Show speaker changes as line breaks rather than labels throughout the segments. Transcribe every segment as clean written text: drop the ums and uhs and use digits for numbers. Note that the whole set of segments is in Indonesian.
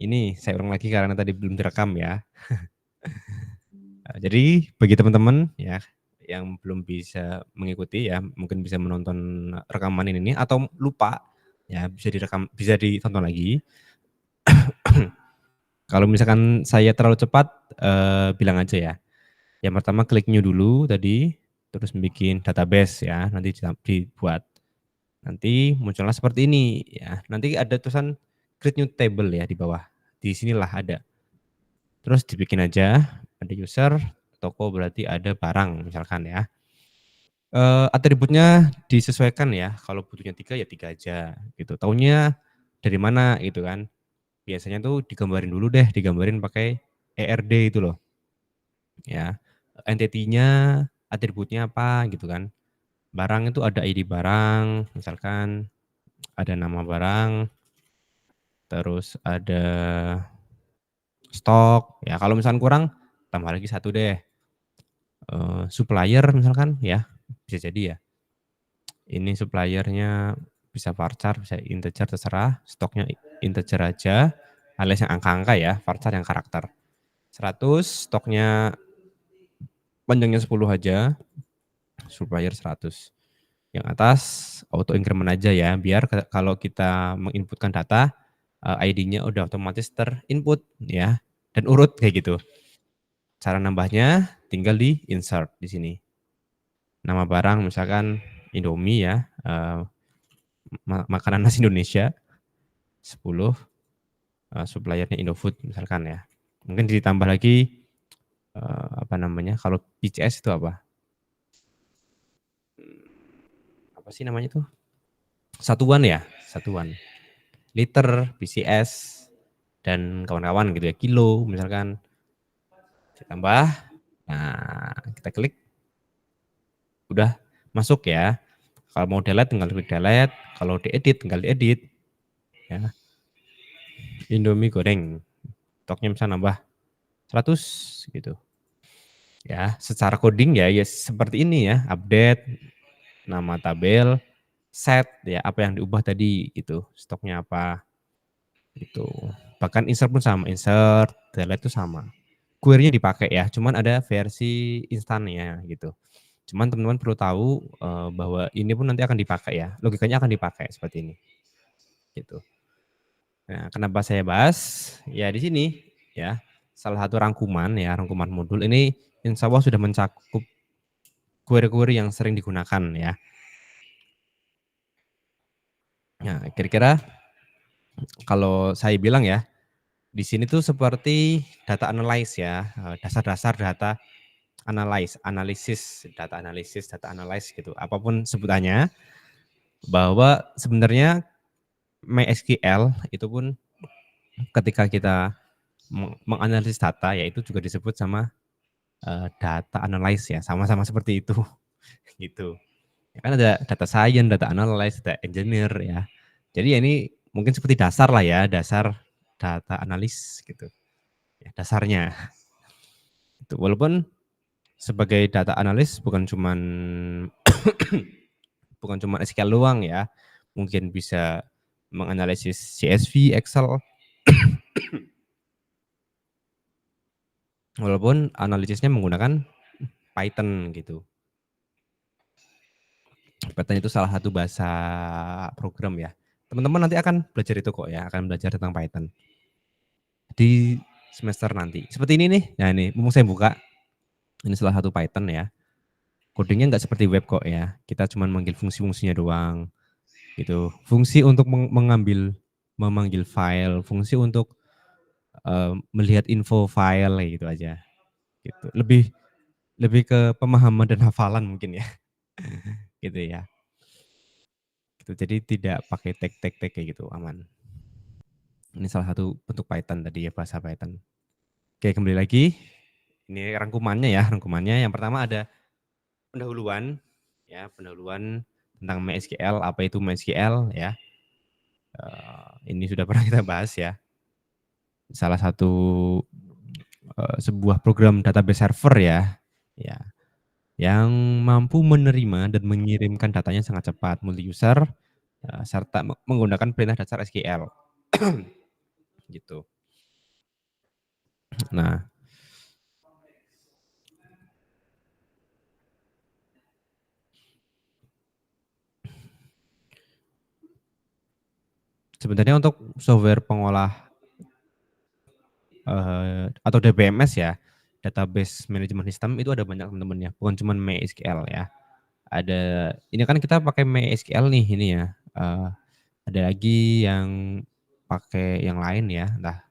Ini saya ulang lagi karena tadi belum direkam ya. Jadi bagi teman-teman ya yang belum bisa mengikuti ya, mungkin bisa menonton rekaman ini atau lupa ya, bisa ditonton lagi. Kalau misalkan saya terlalu cepat, bilang aja ya. Yang pertama klik new dulu tadi, terus bikin database ya, nanti dibuat. Nanti muncullah seperti ini ya. Nanti ada tulisan create new table ya di bawah. Di sinilah ada. Terus dibikin aja, ada user, toko berarti ada barang misalkan ya. Atributnya disesuaikan ya, kalau butuhnya 3 ya 3 aja gitu. Taunya dari mana gitu kan. Biasanya tuh digambarin dulu deh, digambarin pakai ERD itu loh. Ya. Entity-nya, atributnya apa gitu kan. Barang itu ada ID barang, misalkan ada nama barang, terus ada stok, ya kalau misalkan kurang tambah lagi 1 deh. Supplier misalkan ya, bisa jadi ya. Ini suppliernya bisa varchar, bisa integer terserah, stoknya integer aja, alias yang angka-angka ya, varchar yang karakter. 100, stoknya panjangnya 10 aja, supplier 100. Yang atas auto increment aja ya, biar kalau kita menginputkan data, ID-nya udah otomatis terinput ya, dan urut kayak gitu. Cara nambahnya tinggal di insert di sini. Nama barang misalkan Indomie ya, makanan khas Indonesia 10, suppliernya Indofood misalkan ya. Mungkin ditambah lagi apa namanya, kalau PCS itu apa? Apa sih namanya itu? Satuan ya, satuan. Liter, PCS, dan kawan-kawan gitu ya, kilo misalkan. Ditambah, nah kita klik, udah masuk ya. Kalau mau delete tinggal klik delete, kalau diedit tinggal diedit. Ya. Indomie goreng, stoknya bisa nambah 100 gitu. Ya, secara coding ya seperti ini ya, update, nama tabel, set ya apa yang diubah tadi gitu, stoknya apa gitu. Bahkan insert pun sama, insert, delete itu sama. Query-nya dipakai ya, cuman ada versi instannya gitu. Cuman teman-teman perlu tahu bahwa ini pun nanti akan dipakai ya, logikanya akan dipakai seperti ini. Gitu. Nah, kenapa saya bahas? Ya di sini ya, salah satu rangkuman ya, rangkuman modul ini insya Allah sudah mencakup query-query yang sering digunakan ya. Nah, kira-kira kalau saya bilang ya, di sini tuh seperti data analyze ya, dasar-dasar data analisis, data analyze gitu, apapun sebutannya, bahwa sebenarnya MySQL itu pun ketika kita menganalisis data, ya itu juga disebut sama data analyze ya, sama-sama seperti itu, gitu. Ya kan ada data science, data analyst, data engineer ya. Jadi ya ini mungkin seperti dasar lah ya, dasar data analis gitu. Ya, dasarnya. Itu walaupun sebagai data analis bukan cuman SQL doang ya. Mungkin bisa menganalisis CSV, Excel. Walaupun analisisnya menggunakan Python gitu. Python itu salah satu bahasa program ya. Teman-teman nanti akan belajar itu kok ya, akan belajar tentang Python. Di semester nanti. Seperti ini nih, nah ini mumpung saya buka, ini salah satu Python ya. Codingnya nggak seperti web kok ya, kita cuma manggil fungsi-fungsinya doang. Gitu. Fungsi untuk memanggil file, fungsi untuk melihat info file gitu aja. Gitu. Lebih ke pemahaman dan hafalan mungkin ya. Gitu ya. Gitu. Jadi tidak pakai tag kayak gitu, aman. Ini salah satu bentuk Python tadi ya, bahasa Python. Oke, kembali lagi. Ini rangkumannya ya, rangkumannya. Yang pertama ada pendahuluan ya, pendahuluan tentang MySQL, apa itu MySQL ya. Ini sudah pernah kita bahas ya. Salah satu sebuah program database server ya, ya, yang mampu menerima dan mengirimkan datanya sangat cepat, multi user, serta menggunakan perintah dasar SQL. Gitu. Nah, sebenarnya untuk software pengolah atau DBMS ya, database management system itu ada banyak teman-teman ya, bukan cuma MySQL ya. Ada ini kan kita pakai MySQL nih ini ya, ada lagi yang pakai yang lain ya, entah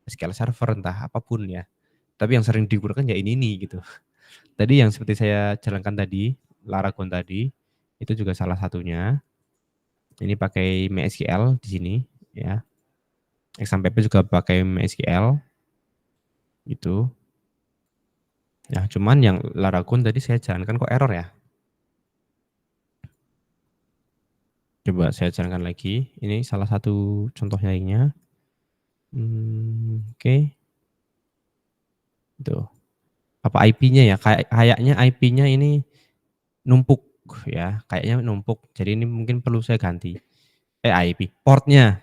SQL Server, entah apapun ya. Tapi yang sering digunakan ya ini nih gitu. Tadi yang seperti saya jalankan tadi, Laragon tadi, itu juga salah satunya. Ini pakai MySQL di sini ya. XAMPP juga pakai MySQL gitu. Ya, cuman yang Laragon tadi saya jalankan kok error ya. Coba saya jalankan lagi. Ini salah satu contoh lainnya. Oke. Tuh. Apa IP-nya ya? Kayaknya IP-nya ini numpuk ya. Kayaknya numpuk. Jadi ini mungkin perlu saya ganti. IP, portnya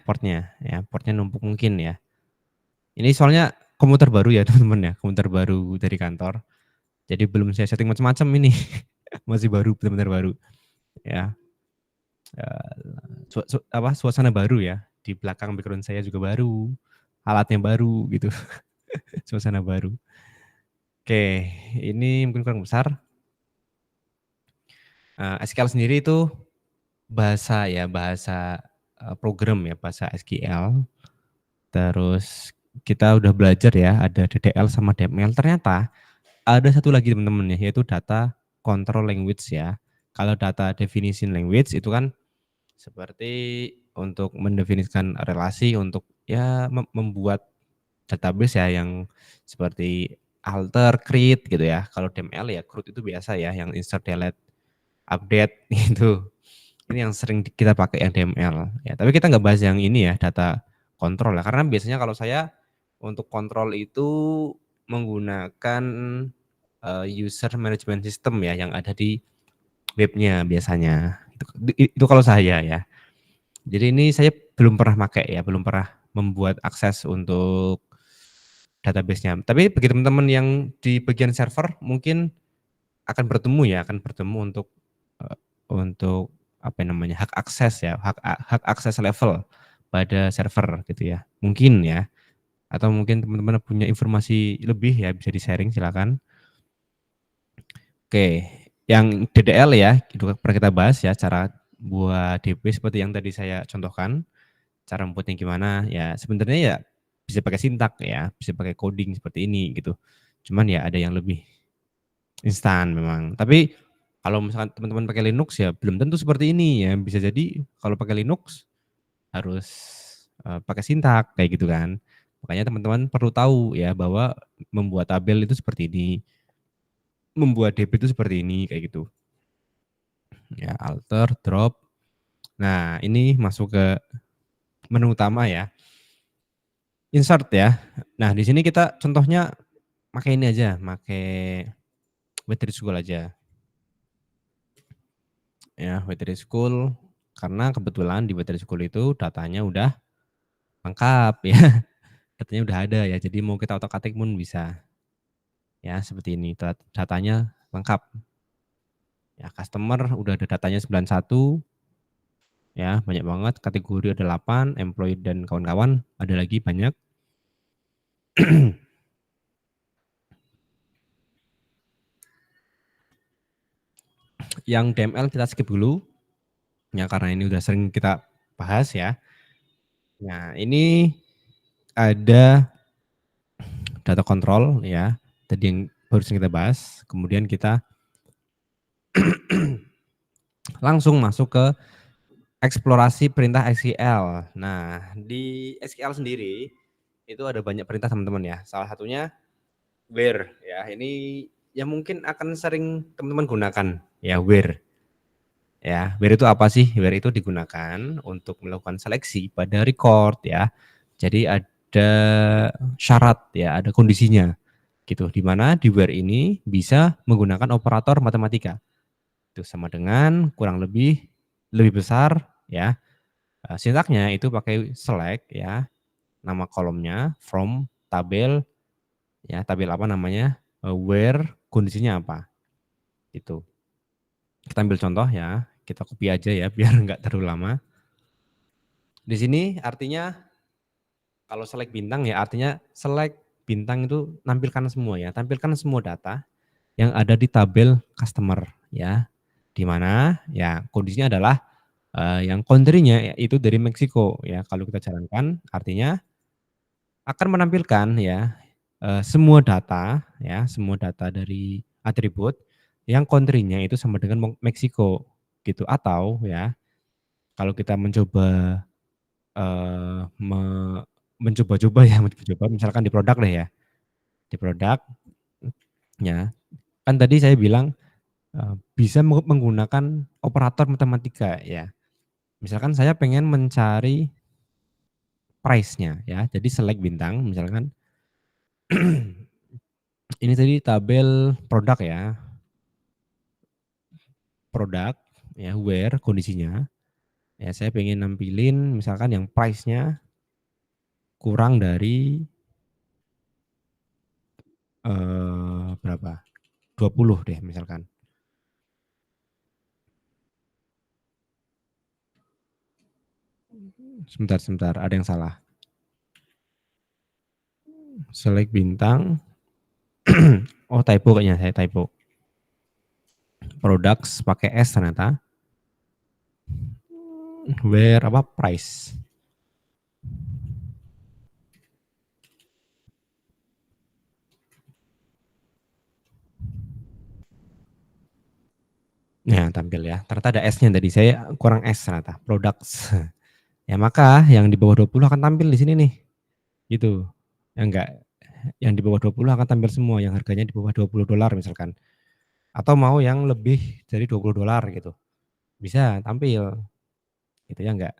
ya. Portnya numpuk mungkin ya. Ini soalnya komputer baru ya teman-teman ya. Komputer baru dari kantor. Jadi belum saya setting macam-macam ini. Masih baru, benar-benar baru. Ya. Suasana baru ya. Di belakang background saya juga baru. Alatnya baru gitu. Suasana baru. Oke, ini mungkin kurang besar. SQL sendiri itu bahasa ya, bahasa program ya, bahasa SQL. Terus kita udah belajar ya, ada DDL sama DML. Ternyata ada satu lagi teman-teman ya, yaitu data control language ya. Kalau data definition language itu kan seperti untuk mendefinisikan relasi, untuk ya membuat database ya yang seperti alter, create gitu ya. Kalau DML ya CRUD itu biasa ya, yang insert, delete, update itu. Ini yang sering kita pakai yang DML ya. Tapi kita nggak bahas yang ini ya, data kontrol ya. Karena biasanya kalau saya untuk kontrol itu menggunakan user management system ya yang ada di webnya biasanya. Itu kalau saya ya. Jadi ini saya belum pernah pakai ya, belum pernah membuat akses untuk database-nya. Tapi bagi teman-teman yang di bagian server mungkin akan bertemu ya, akan bertemu untuk apa namanya, hak akses ya, hak akses level pada server gitu ya. Mungkin ya, atau mungkin teman-teman punya informasi lebih ya bisa di-sharing silakan. Oke, yang DDL ya, itu pernah kita bahas ya, cara buat DB seperti yang tadi saya contohkan. Cara membuatnya gimana, ya sebenarnya ya bisa pakai sintak ya, bisa pakai coding seperti ini gitu. Cuman ya ada yang lebih instan memang. Tapi kalau misalkan teman-teman pakai Linux ya belum tentu seperti ini ya. Bisa jadi kalau pakai Linux harus pakai sintak kayak gitu kan. Makanya teman-teman perlu tahu ya bahwa membuat tabel itu seperti ini, membuat DB itu seperti ini kayak gitu. Ya, alter, drop. Nah, ini masuk ke menu utama ya. Insert ya. Nah, di sini kita contohnya pakai ini aja, pakai Web3School aja. Ya, Web3School karena kebetulan di Web3School itu datanya udah lengkap ya. Datanya udah ada ya. Jadi mau kita otak-atik pun bisa. Ya, seperti ini. Datanya lengkap. Ya, customer udah ada datanya 91. Ya, banyak banget. Kategori ada 8, employee dan kawan-kawan ada lagi banyak. Yang DML kita skip dulu. Ya, karena ini udah sering kita bahas ya. Nah, ini ada data control ya. Tadi yang barusan kita bahas. Kemudian kita langsung masuk ke eksplorasi perintah SQL. Nah, di SQL sendiri itu ada banyak perintah teman-teman ya. Salah satunya where ya. Ini yang mungkin akan sering teman-teman gunakan ya, where. Ya, where itu apa sih? Where itu digunakan untuk melakukan seleksi pada record ya. Jadi ada syarat ya, ada kondisinya gitu. Di mana di where ini bisa menggunakan operator matematika. Itu sama dengan kurang lebih besar ya. Sintaknya itu pakai select ya, nama kolomnya from tabel ya, tabel apa namanya, where kondisinya apa, gitu. Kita ambil contoh ya, kita copy aja ya biar nggak terlalu lama. Di sini artinya kalau select bintang ya artinya select bintang itu nampilkan semua ya, tampilkan semua data yang ada di tabel customer ya. Di mana ya kondisinya adalah yang country-nya itu dari Meksiko ya. Kalau kita jalankan artinya akan menampilkan ya semua data dari atribut yang country-nya itu sama dengan Meksiko gitu. Atau ya kalau kita mencoba me mencoba-coba ya, mencoba misalkan di produk deh ya. Di produk ya, kan tadi saya bilang bisa menggunakan operator matematika ya. Misalkan saya pengen mencari price-nya ya, jadi select bintang misalkan ini tadi tabel produk ya, produk ya, where kondisinya, ya saya pengen nampilin misalkan yang price-nya kurang dari berapa, 20 deh misalkan. Sebentar, ada yang salah. Select bintang, oh typo kayaknya, saya typo. Products pakai S ternyata. Where apa price. Nah, tampil ya. Ternyata ada S-nya tadi. Saya kurang S ternyata. Products. Ya maka yang di bawah 20 akan tampil di sini nih. Gitu. Ya enggak. Yang di bawah 20 akan tampil semua yang harganya di bawah $20 misalkan. Atau mau yang lebih dari $20 gitu. Bisa tampil. Gitu ya enggak.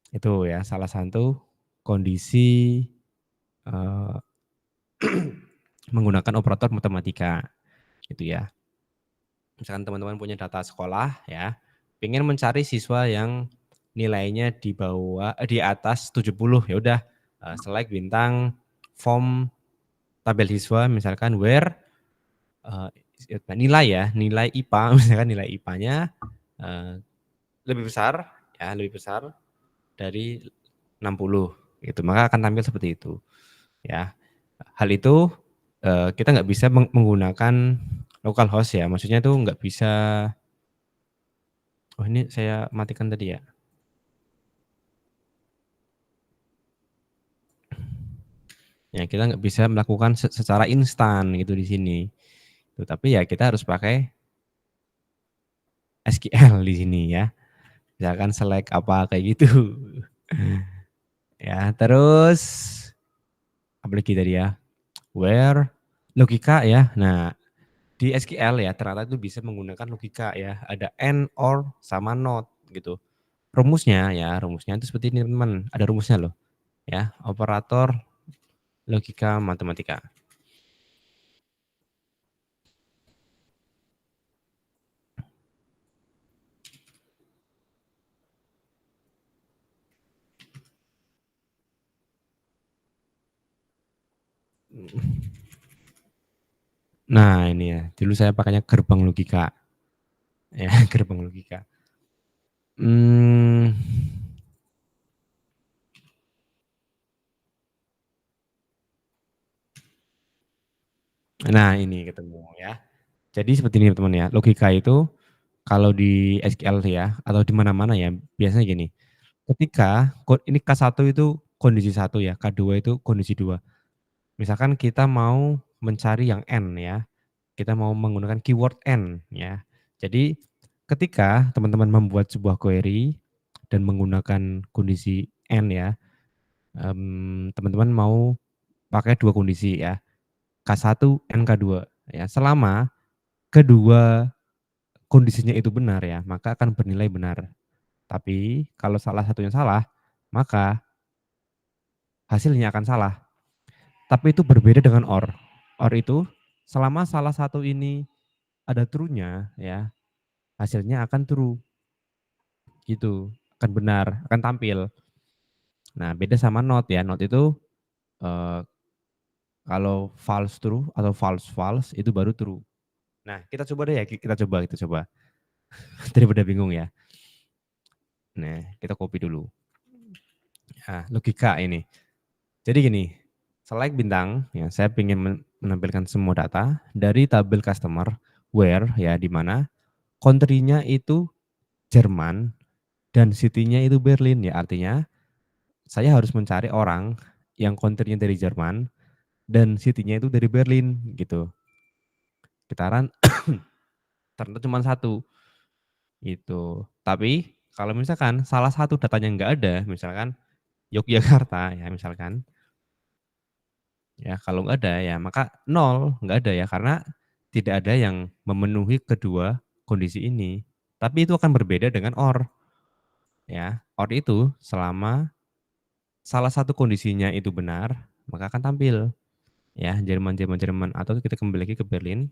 Itu ya salah satu kondisi eh, menggunakan operator matematika gitu ya. Misalkan teman-teman punya data sekolah ya, pengen mencari siswa yang nilainya di atas 70, ya udah select bintang form tabel siswa misalkan where nilai ya, nilai IPA misalkan nilai IPA-nya lebih besar ya, lebih besar dari 60 gitu, maka akan tampil seperti itu ya. Hal itu kita nggak bisa menggunakan localhost ya, maksudnya itu nggak bisa. Oh ini saya matikan tadi ya. Ya kita nggak bisa melakukan secara instan gitu di sini. Tuh, tapi ya kita harus pakai SQL di sini ya. Misalkan select apa kayak gitu. Ya, terus apalagi tadi ya? Where logika ya. Nah, di SQL ya ternyata itu bisa menggunakan logika ya. Ada and, or, sama not gitu. Rumusnya ya, rumusnya itu seperti ini teman-teman. Ada rumusnya loh. Ya, operator logika matematika. Nah ini ya, dulu saya pakainya gerbang logika. Ya, gerbang logika. Hmm, nah ini ketemu ya. Jadi seperti ini teman-teman ya, logika itu kalau di SQL ya, atau di mana-mana ya, biasanya gini, ketika ini K1 itu kondisi 1 ya, K2 itu kondisi 2. Misalkan kita mau mencari yang N ya, kita mau menggunakan keyword N ya. Jadi ketika teman-teman membuat sebuah query dan menggunakan kondisi N ya, teman-teman mau pakai 2 kondisi ya, K1 dan K2 ya. Selama kedua kondisinya itu benar ya, maka akan bernilai benar. Tapi kalau salah satunya salah, maka hasilnya akan salah. Tapi itu berbeda dengan OR. OR itu selama salah satu ini ada true-nya ya, hasilnya akan true. Gitu, akan benar, akan tampil. Nah, beda sama not ya. Not itu Kalau false true atau false false itu baru true. Nah, kita coba deh ya, kita coba. Daripada bingung ya. Nah, kita copy dulu. Nah, logika ini. Jadi gini, select bintang, ya saya ingin menampilkan semua data dari tabel customer where ya di mana country-nya itu Jerman dan city-nya itu Berlin ya. Artinya saya harus mencari orang yang country-nya dari Jerman dan city-nya itu dari Berlin gitu. Gitaran ternyata cuma satu itu. Tapi kalau misalkan salah satu datanya nggak ada, misalkan Yogyakarta ya misalkan, ya kalau nggak ada ya maka nol, nggak ada ya karena tidak ada yang memenuhi kedua kondisi ini. Tapi itu akan berbeda dengan OR ya. OR itu selama salah satu kondisinya itu benar, maka akan tampil ya Jerman atau kita kembali lagi ke Berlin.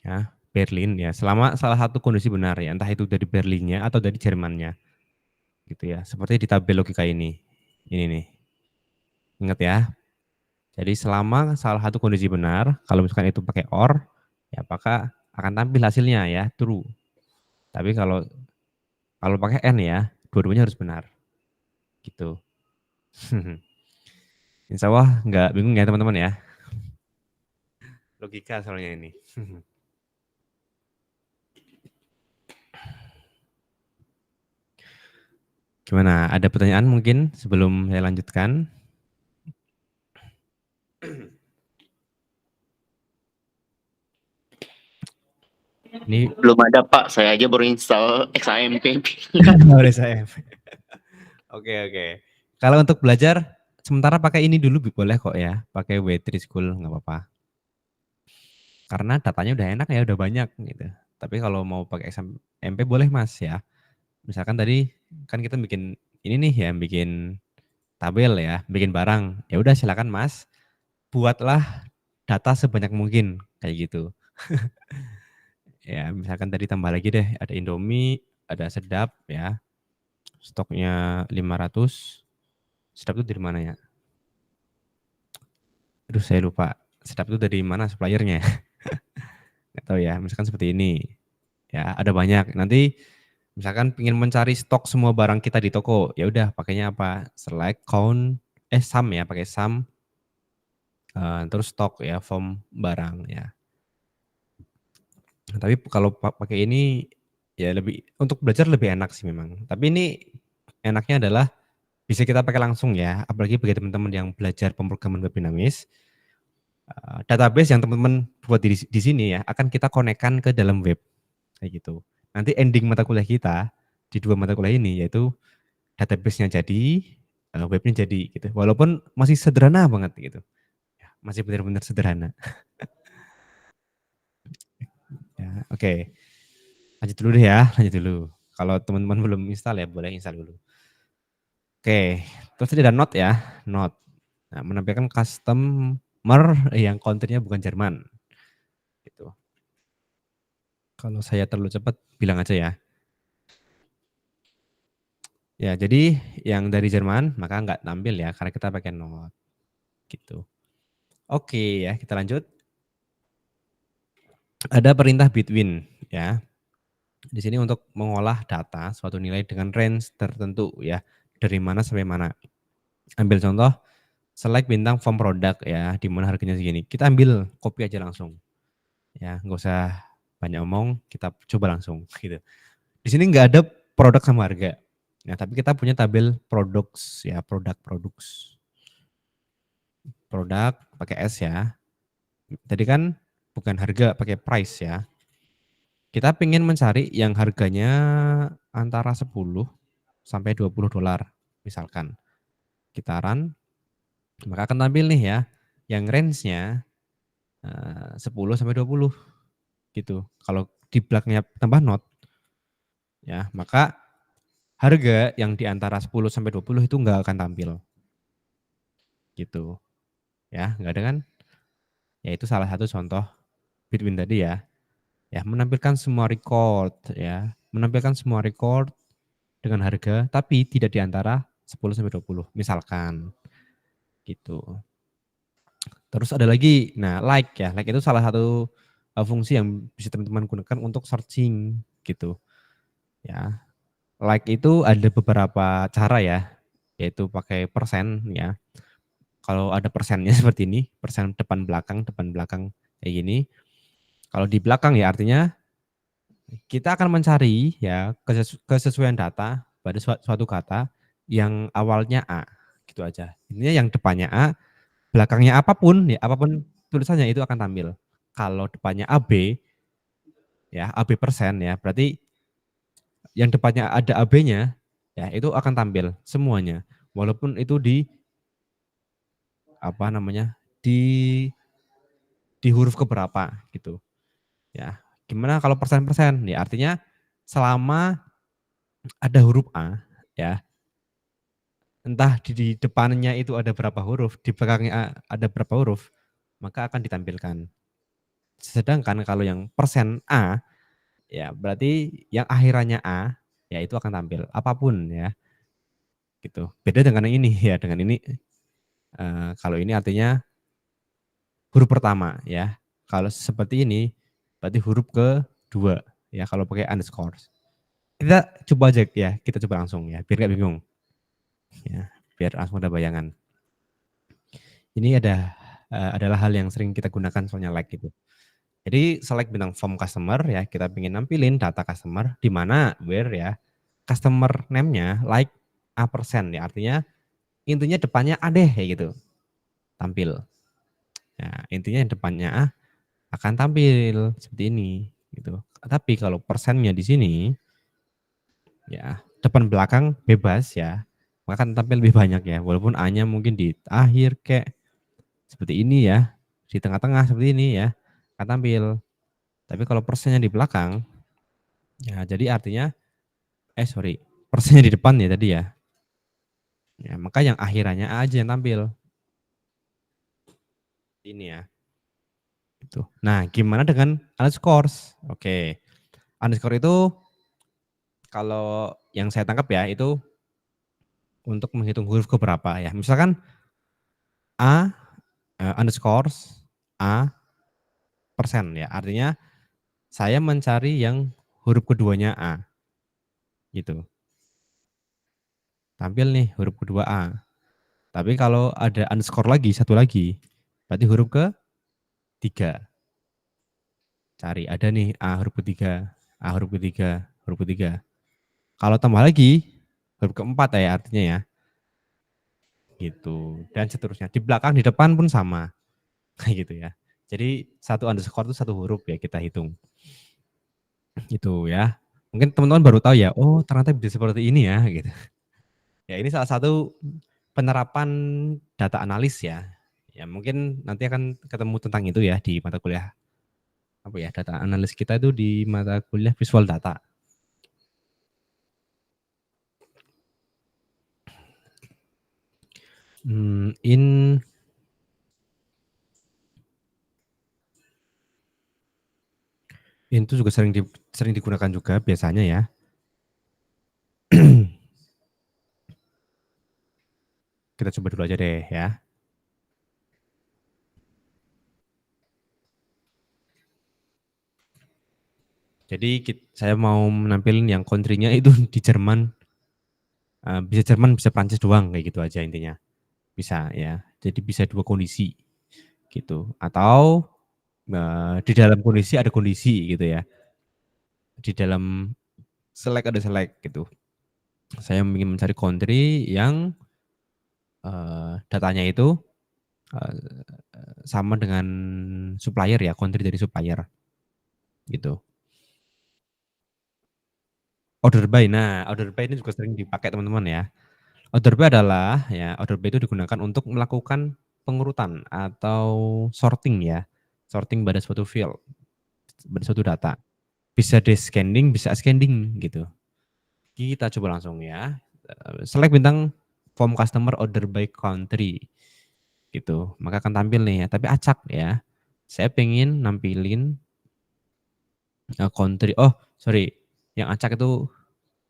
Ya, Berlin ya. Selama salah satu kondisi benar ya, entah itu dari Berlinnya atau dari Jermannya. Gitu ya. Seperti di tabel logika ini. Ini nih. Ingat ya. Jadi selama salah satu kondisi benar, kalau misalkan itu pakai OR, ya apakah akan tampil hasilnya ya, true. Tapi kalau pakai N ya, dua-duanya harus benar. Gitu. Insya Allah nggak bingung ya teman-teman ya. Logika soalnya ini. Gimana? Ada pertanyaan mungkin sebelum saya lanjutkan? Ini
belum ada Pak, saya aja baru install XAMPP.
boleh saya. Oke. Kalau untuk belajar sementara pakai ini dulu boleh kok ya, pakai W3 School nggak apa-apa. Karena datanya udah enak ya, udah banyak gitu. Tapi kalau mau pakai XAMPP boleh Mas ya. Misalkan tadi kan kita bikin ini nih ya, bikin tabel ya, bikin barang. Ya udah silakan Mas, buatlah data sebanyak mungkin kayak gitu. Ya, misalkan tadi tambah lagi deh, ada Indomie, ada Sedap ya. Stoknya 500. Sedap itu dari mana ya? Aduh, saya lupa. Sedap itu dari mana suppliernya? Nggak tahu ya. Misalkan seperti ini. Ya, ada banyak. Nanti misalkan ingin mencari stok semua barang kita di toko, ya udah pakainya apa? Select count sum ya, pakai sum terus stok ya, form barang ya. Tapi kalau pakai ini ya lebih untuk belajar lebih enak sih memang. Tapi ini enaknya adalah bisa kita pakai langsung ya, apalagi bagi teman-teman yang belajar pemrograman web dinamis. Database yang teman-teman buat di sini ya akan kita konekkan ke dalam web kayak gitu. Nanti ending mata kuliah kita di 2 mata kuliah ini yaitu database-nya jadi, webnya jadi gitu. Walaupun masih sederhana banget gitu. Ya, masih benar-benar sederhana. Ya, oke. Lanjut dulu deh ya, lanjut dulu. Kalau teman-teman belum install ya boleh install dulu. Oke, terus tadi ada note ya, note. Nah, menampilkan customer yang kontennya bukan Jerman. Gitu. Kalau saya terlalu cepat, bilang aja ya. Ya, jadi yang dari Jerman maka nggak tampil ya, karena kita pakai note. Gitu. Oke ya, kita lanjut. Ada perintah between ya. Di sini untuk mengolah data suatu nilai dengan range tertentu ya. Dari mana sampai mana. Ambil contoh, select bintang form product ya, di mana harganya segini. Kita ambil copy aja langsung. Ya, nggak usah banyak omong, kita coba langsung gitu. Di sini nggak ada produk sama harga. Ya, tapi kita punya tabel products ya, products. Produk pakai S ya. Tadi kan bukan harga, pakai price ya. Kita pengen mencari yang harganya antara 10 sampai 20 dolar misalkan. Kita run, maka akan tampil nih ya, yang range-nya 10 sampai 20 gitu. Kalau di belakangnya tambah not, ya maka harga yang di antara 10 sampai 20 itu nggak akan tampil. Gitu. Ya, nggak ada kan? Ya itu salah satu contoh between tadi ya. Ya, menampilkan semua record ya, menampilkan semua record dengan harga tapi tidak di antara 10 sampai 20 misalkan. gitu. Terus ada lagi, nah like ya, like itu salah satu fungsi yang bisa teman-teman gunakan untuk searching gitu ya. Like itu ada beberapa cara ya, yaitu pakai persen ya. Kalau ada persennya seperti ini, persen depan belakang kayak gini. Kalau di belakang ya artinya kita akan mencari ya kesesuaian data pada suatu kata yang awalnya A, gitu aja. Intinya yang depannya A, belakangnya apapun ya, apapun tulisannya itu akan tampil. Kalau depannya AB ya, AB persen ya, berarti yang depannya ada AB-nya ya itu akan tampil semuanya. Walaupun itu di apa namanya? Di huruf keberapa gitu. Ya. Gimana kalau persen-persen? Ya artinya selama ada huruf A ya, entah di depannya itu ada berapa huruf, di belakangnya ada berapa huruf, maka akan ditampilkan. Sedangkan kalau yang persen A, ya berarti yang akhirannya A, ya itu akan tampil, apapun ya, gitu. Beda dengan yang ini ya, dengan ini, kalau ini artinya huruf pertama ya. Kalau seperti ini, berarti huruf kedua ya, kalau pakai underscore. Kita coba aja ya, kita coba langsung ya, biar nggak bingung. Ya, biar langsung ada bayangan. Ini adalah hal yang sering kita gunakan soalnya like gitu. Jadi select bintang form customer ya, kita ingin nampilin data customer di mana where ya, customer name-nya like A% ya, artinya intinya depannya A deh kayak gitu, tampil. Ya, intinya yang depannya A akan tampil seperti ini gitu. Tapi kalau persennya di sini ya, depan belakang bebas ya, maka akan tampil lebih banyak ya, walaupun A-nya mungkin di akhir kayak seperti ini ya, di tengah-tengah seperti ini ya, akan tampil. Tapi kalau persennya di belakang, ya jadi artinya, persennya di depan ya tadi ya. Ya, maka yang akhirannya A aja yang tampil. Ini ya. Itu. Nah, gimana dengan underscores? Oke. Underscore itu kalau yang saya tangkap ya, itu untuk menghitung huruf keberapa ya. Misalkan A underscores A persen ya. Artinya saya mencari yang huruf keduanya A. Gitu. Tampil nih huruf kedua A. Tapi kalau ada underscore lagi, satu lagi, berarti huruf ketiga. Cari, ada nih A huruf ketiga, A huruf ketiga, huruf ketiga. Kalau tambah lagi, huruf keempat ya artinya ya. Gitu. Dan seterusnya. Di belakang, di depan pun sama. Kayak gitu ya. Jadi satu underscore itu satu huruf ya kita hitung. Gitu ya. Mungkin teman-teman baru tahu ya, oh ternyata bisa seperti ini ya. Gitu. Ya ini salah satu penerapan data analis ya. Ya mungkin nanti akan ketemu tentang itu ya di mata kuliah apa ya, data analis kita itu di mata kuliah visual data. Itu juga sering digunakan juga biasanya ya. Kita coba dulu aja deh ya. Jadi saya mau menampilkan yang country-nya itu di Jerman, bisa Jerman, bisa Prancis doang kayak gitu aja intinya. Bisa ya. Jadi bisa dua kondisi gitu. Atau di dalam kondisi ada kondisi gitu ya. Di dalam select ada select gitu. Saya ingin mencari country yang datanya itu sama dengan supplier ya, country dari supplier gitu. Order by. Nah, order by ini juga sering dipakai teman-teman ya. Order by adalah ya, order by itu digunakan untuk melakukan pengurutan atau sorting ya. Sorting pada suatu field, pada suatu data. Bisa descending, bisa ascending gitu. Kita coba langsung ya. Select bintang form customer order by country gitu. Maka akan tampil nih ya, tapi acak ya. Saya pengen nampilin country. Oh, sorry. Yang acak itu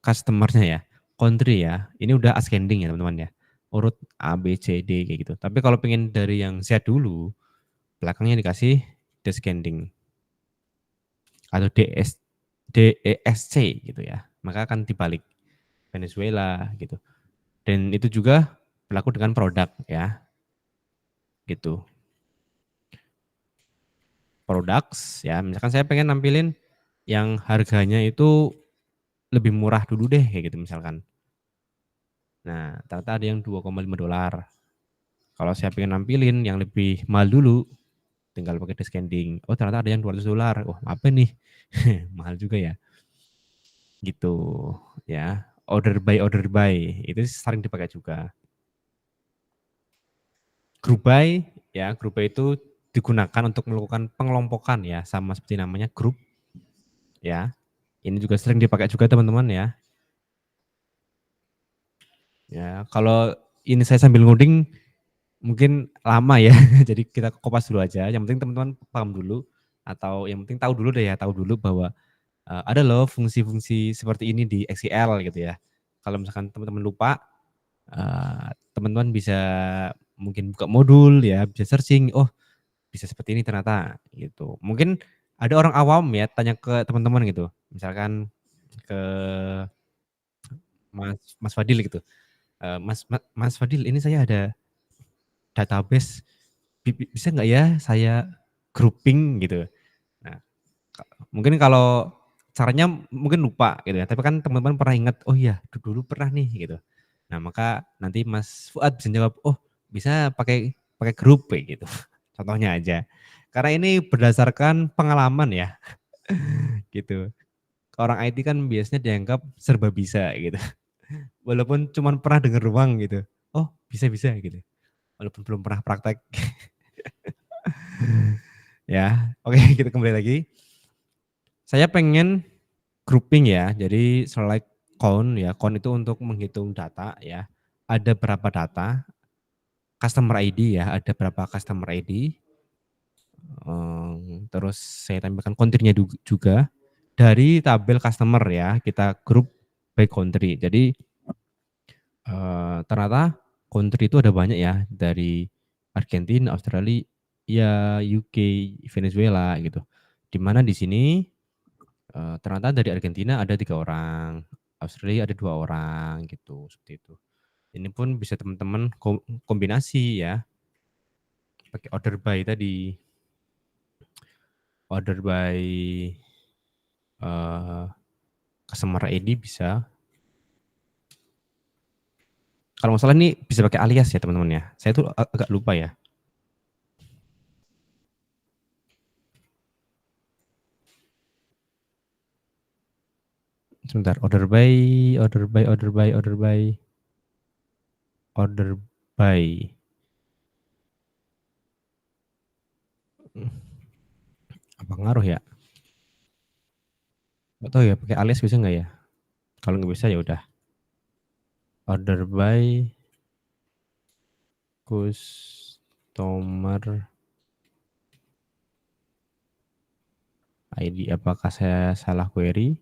customer-nya ya. Country ya. Ini udah ascending ya, teman-teman ya. urut A, B, C, D kayak gitu. Tapi kalau pengen dari yang Z dulu, belakangnya dikasih descending atau DESC gitu ya. Maka akan dibalik Venezuela gitu. Dan itu juga berlaku dengan produk ya. Gitu. Products ya. Misalkan saya pengen nampilin yang harganya itu lebih murah dulu deh kayak gitu misalkan. Nah, ternyata ada yang $2,5. Kalau saya pengen nampilin yang lebih mahal dulu, tinggal pakai descending. Oh, ternyata ada yang $200. Wah, apa nih? Mahal juga ya. Gitu ya. Order by itu sering dipakai juga. Group by ya, group by itu digunakan untuk melakukan pengelompokan ya, sama seperti namanya grup ya. Ini juga sering dipakai juga teman-teman ya. Ya, kalau ini saya sambil ngoding mungkin lama ya, jadi kita kopas dulu aja. Yang penting teman-teman paham dulu atau yang penting tahu dulu deh ya, tahu dulu bahwa ada loh fungsi-fungsi seperti ini di SQL gitu ya. Kalau misalkan teman-teman lupa, teman-teman bisa mungkin buka modul ya, bisa searching, oh bisa seperti ini ternyata gitu. Mungkin ada orang awam ya tanya ke teman-teman gitu, misalkan ke Mas Fadil gitu, Mas Fadil ini saya ada database, bisa nggak ya saya grouping gitu. Nah, mungkin kalau caranya mungkin lupa gitu ya, tapi kan teman-teman pernah ingat, oh iya dulu pernah nih gitu. Nah maka nanti Mas Fuad bisa jawab, oh bisa pakai pakai grup kayak gitu. Contohnya aja. Karena ini berdasarkan pengalaman ya gitu. Orang IT kan biasanya dianggap serba bisa gitu. Walaupun cuma pernah dengar doang gitu. Oh bisa-bisa gitu. Walaupun belum pernah praktek. Ya, oke kita kembali lagi. Saya pengen grouping ya, jadi select count ya, count itu untuk menghitung data ya. Ada berapa data, customer ID ya, ada berapa customer ID. Terus saya tampilkan country-nya juga. Dari tabel customer ya, kita group by country. Jadi ternyata country itu ada banyak ya, dari Argentina, Australia, ya UK, Venezuela gitu. Di mana di sini ternyata dari Argentina ada 3 orang, Australia ada 2 orang gitu, seperti itu. Ini pun bisa teman-teman kombinasi ya, pakai order by tadi. Order by customer ID bisa. Kalau nggak salah ini bisa pakai alias ya teman-teman ya. Saya tuh agak lupa ya. Sebentar, order by, order by, order by, order by, order by. Apa ngaruh ya? Nggak tahu ya, pakai alias bisa nggak ya? Kalau nggak bisa ya udah. Order by customer ID. Apakah saya salah query?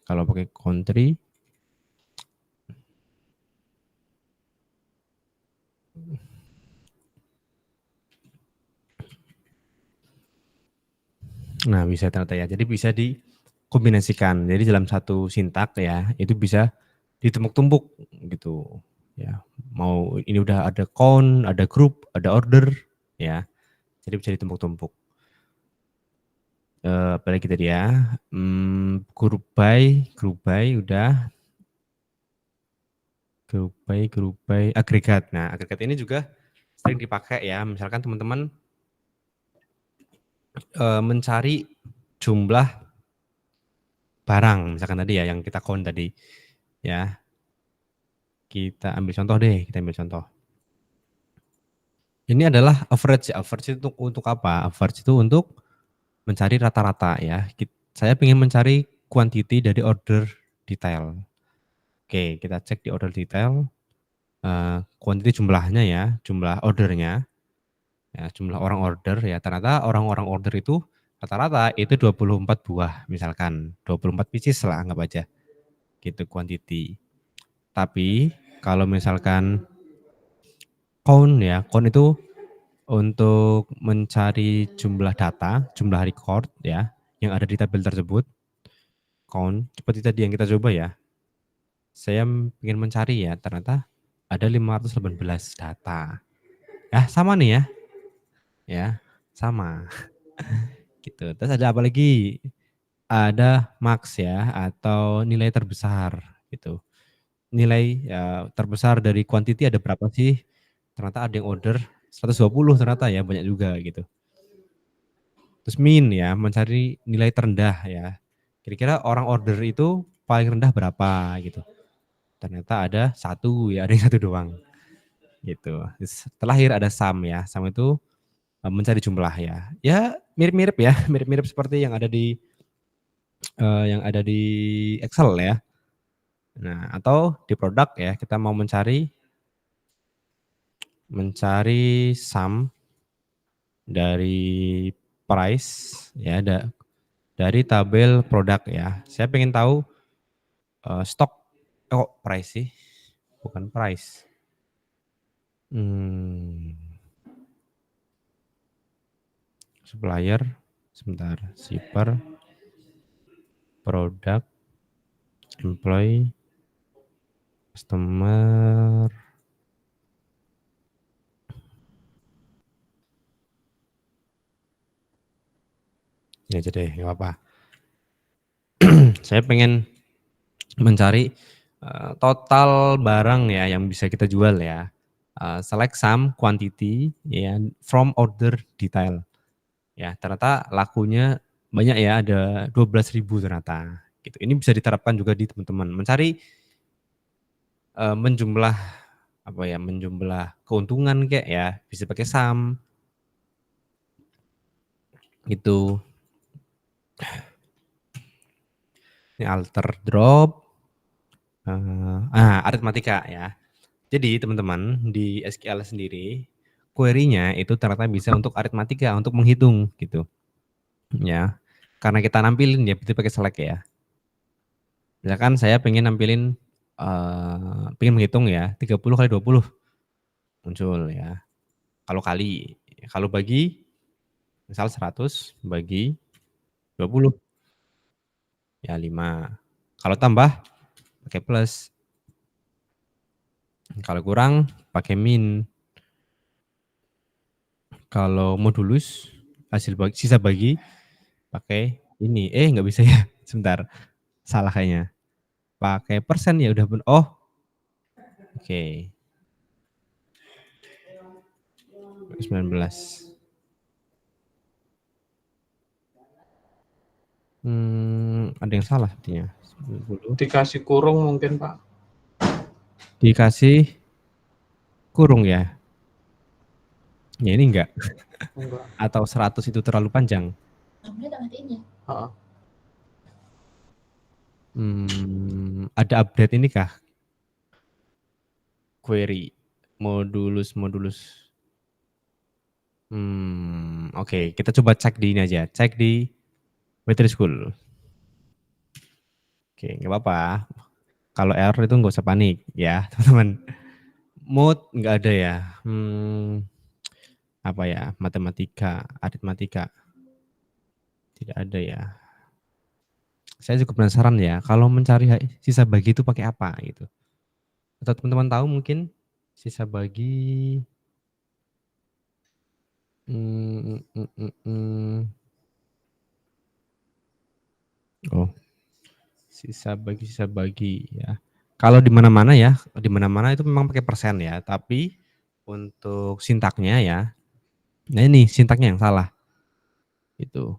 Kalau pakai country, nah bisa ternyata ya. Jadi bisa dikombinasikan. Jadi dalam satu sintak ya, itu bisa ditumpuk-tumpuk gitu. Ya, mau ini udah ada count, ada group, ada order, ya. Jadi bisa ditumpuk-tumpuk. Apalagi tadi ya, group by udah. Group by agregat. Nah, agregat ini juga sering dipakai ya. Misalkan teman-teman mencari jumlah barang, misalkan tadi ya yang kita count tadi, ya. Kita ambil contoh deh, kita ambil contoh. Ini adalah average. Average itu untuk apa? Average itu untuk mencari rata-rata ya. Saya ingin mencari quantity dari order detail. Oke, kita cek di order detail. Quantity jumlahnya ya, jumlah ordernya. Ya, jumlah orang order ya. Ternyata orang-orang order itu rata-rata itu 24 buah misalkan. 24 pieces lah anggap aja. Gitu quantity. Tapi kalau misalkan count ya, count itu untuk mencari jumlah data, jumlah record ya, yang ada di tabel tersebut. Count, seperti tadi yang kita coba ya. Saya ingin mencari ya, ternyata ada 518 data. Ya, sama nih ya. Ya, sama. Gitu. Terus ada apa lagi? Ada max ya, atau nilai terbesar gitu. Nilai terbesar dari quantity ada berapa sih? Ternyata ada yang order 120 ternyata ya, banyak juga gitu. Terus min ya, mencari nilai terendah ya. Kira-kira orang order itu paling rendah berapa gitu. Ternyata ada satu ya, ada yang satu doang gitu. Terakhir ada sum ya, sum itu mencari jumlah ya. Ya mirip-mirip ya, mirip-mirip seperti yang ada di Excel ya. Nah, atau di produk ya, kita mau mencari sum dari price ya, dari tabel produk ya. Saya pengen tahu stok, price sih, bukan price. Supplier, sebentar, shipper, produk, employee, customer. Ya aja deh, nggak apa-apa. Saya pengen mencari total barang ya yang bisa kita jual ya. Select sum quantity ya from order detail. Ya, ternyata lakunya banyak ya, ada 12.000 ternyata. Gitu. Ini bisa diterapkan juga di teman-teman. Mencari menjumlah apa ya, menjumlah keuntungan kayak ya, bisa pakai sum. Gitu. Ini alter drop. Aritmatika ya. Jadi teman-teman di SQL sendiri query-nya itu ternyata bisa untuk aritmatika, untuk menghitung gitu. Ya. Karena kita nampilin ya, berarti pakai select ya. Misalkan saya pengen nampilin pengen menghitung ya 30 kali 20 muncul ya. Kalau kali, kalau bagi misal 100 bagi 20 ya 5. Kalau tambah pakai plus. Kalau kurang pakai min. Kalau modulus hasil bagi, sisa bagi pakai ini. Nggak bisa ya. Sebentar. Salah kayaknya. Pakai persen ya udah benar. Oh. Oke. 19. Ada yang salah sepertinya. 90.
Dikasih kurung mungkin, Pak.
Dikasih kurung ya. Ya ini enggak. Atau 100 itu terlalu panjang. Ada update ini kah? Query modulus. Oke, kita coba cek di ini aja. Cek di Battery School. Oke, nggak apa-apa. Kalau error itu nggak usah panik ya, teman-teman. Mode nggak ada ya. Apa ya? Matematika, aritmatika. Tidak ada ya. Saya juga penasaran ya, kalau mencari sisa bagi itu pakai apa gitu. Atau teman-teman tahu mungkin sisa bagi oh, sisa bagi ya. Kalau di mana-mana ya, di mana-mana itu memang pakai persen ya, tapi untuk sintaknya ya, nah ini sintaknya yang salah. Itu.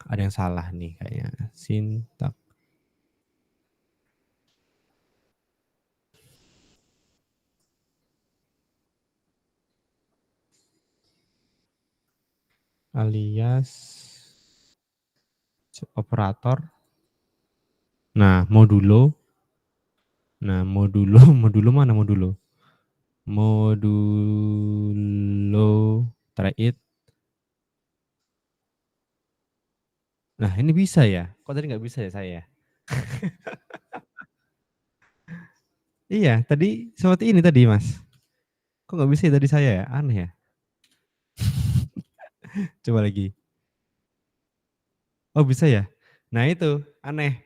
Ada yang salah nih kayaknya. Sintak. Alias operator. Nah, modulo. Nah, modulo mana modulo? Modulo trade. Nah, ini bisa ya? Kok tadi nggak bisa ya saya? Iya, tadi seperti ini tadi, Mas. Kok nggak bisa ya tadi saya ya? Aneh ya? Coba lagi. Oh bisa ya? Nah itu, aneh.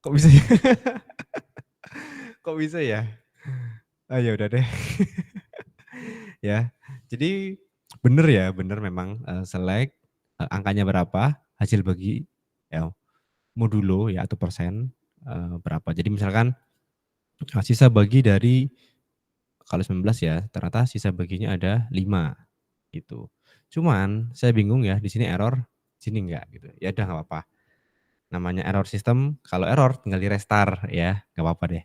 Kok bisa ya? Kok bisa ya? Ah, ya udah deh. Ya, jadi bener ya, bener memang, select, angkanya berapa, hasil bagi, ya modulo ya atau persen, berapa. Jadi misalkan, sisa bagi dari kalau 19 ya, ternyata sisa baginya ada 5 gitu. Cuman saya bingung ya, di sini error, sini enggak gitu. Ya udah nggak apa-apa. Namanya error sistem, kalau error tinggal di-restart ya, nggak apa-apa deh.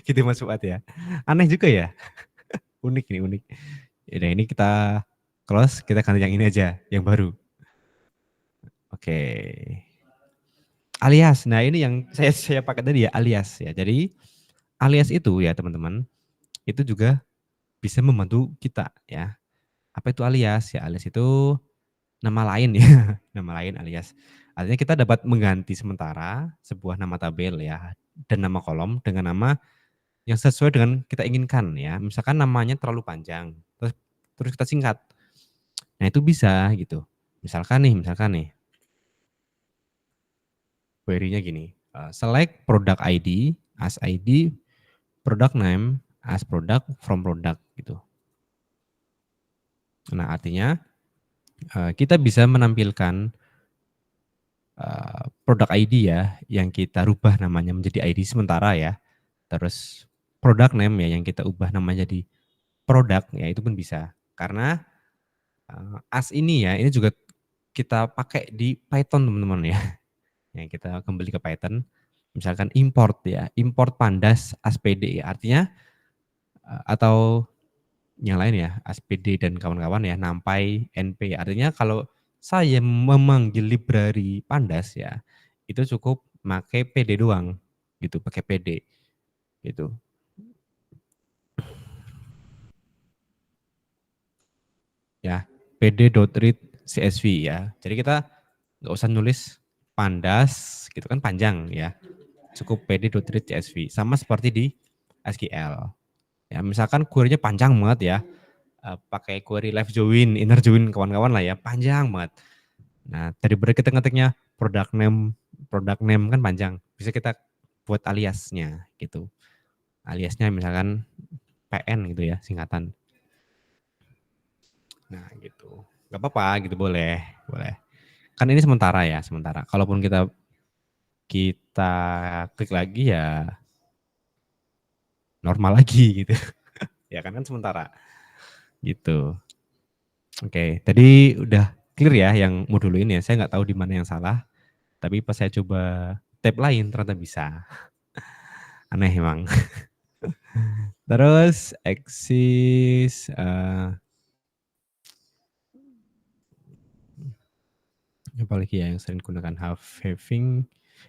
Gitu Mas Fuad ya. Aneh juga ya, unik nih, unik. Ya udah ini kita close, kita ganti yang ini aja, yang baru. Oke. Alias, nah ini yang saya pakai tadi ya, alias ya. Jadi alias itu ya teman-teman, itu juga bisa membantu kita ya. Apa itu alias? Ya alias itu nama lain ya, nama lain alias. Artinya kita dapat mengganti sementara sebuah nama tabel ya dan nama kolom dengan nama yang sesuai dengan kita inginkan ya. Misalkan namanya terlalu panjang, terus kita singkat. Nah itu bisa gitu. Misalkan nih, query-nya gini, select product ID as ID, product name as product from product gitu. Nah artinya kita bisa menampilkan produk ID ya, yang kita rubah namanya menjadi ID sementara ya. Terus product name ya yang kita ubah namanya jadi produk ya itu pun bisa. Karena as ini ya, ini juga kita pakai di Python teman-teman ya. Yang kita kembali ke Python, misalkan import ya, import pandas as PD ya. Artinya atau yang lain ya, SPD dan kawan-kawan ya, NumPy, NP. Artinya kalau saya memanggil library pandas ya, itu cukup pakai PD doang gitu, pakai PD gitu. Ya, pd.read CSV ya. Jadi kita nggak usah nulis pandas gitu kan panjang ya. Cukup pd.read CSV sama seperti di SQL. Ya, misalkan query-nya panjang banget ya. Pakai query live join, inner join kawan-kawan lah ya, panjang banget. Nah, daripada kita ngetiknya product name kan panjang. Bisa kita buat aliasnya gitu. Aliasnya misalkan PN gitu ya, singkatan. Nah, gitu. Gak apa-apa gitu, boleh, boleh. Kan ini sementara ya, sementara. Kalaupun kita kita klik lagi ya normal lagi gitu. Ya kan sementara gitu. Oke, tadi udah clear ya yang modulo ini ya. Saya nggak tahu di mana yang salah, tapi pas saya coba tab lain ternyata bisa. Aneh emang. Terus eksis apa lagi ya yang sering digunakan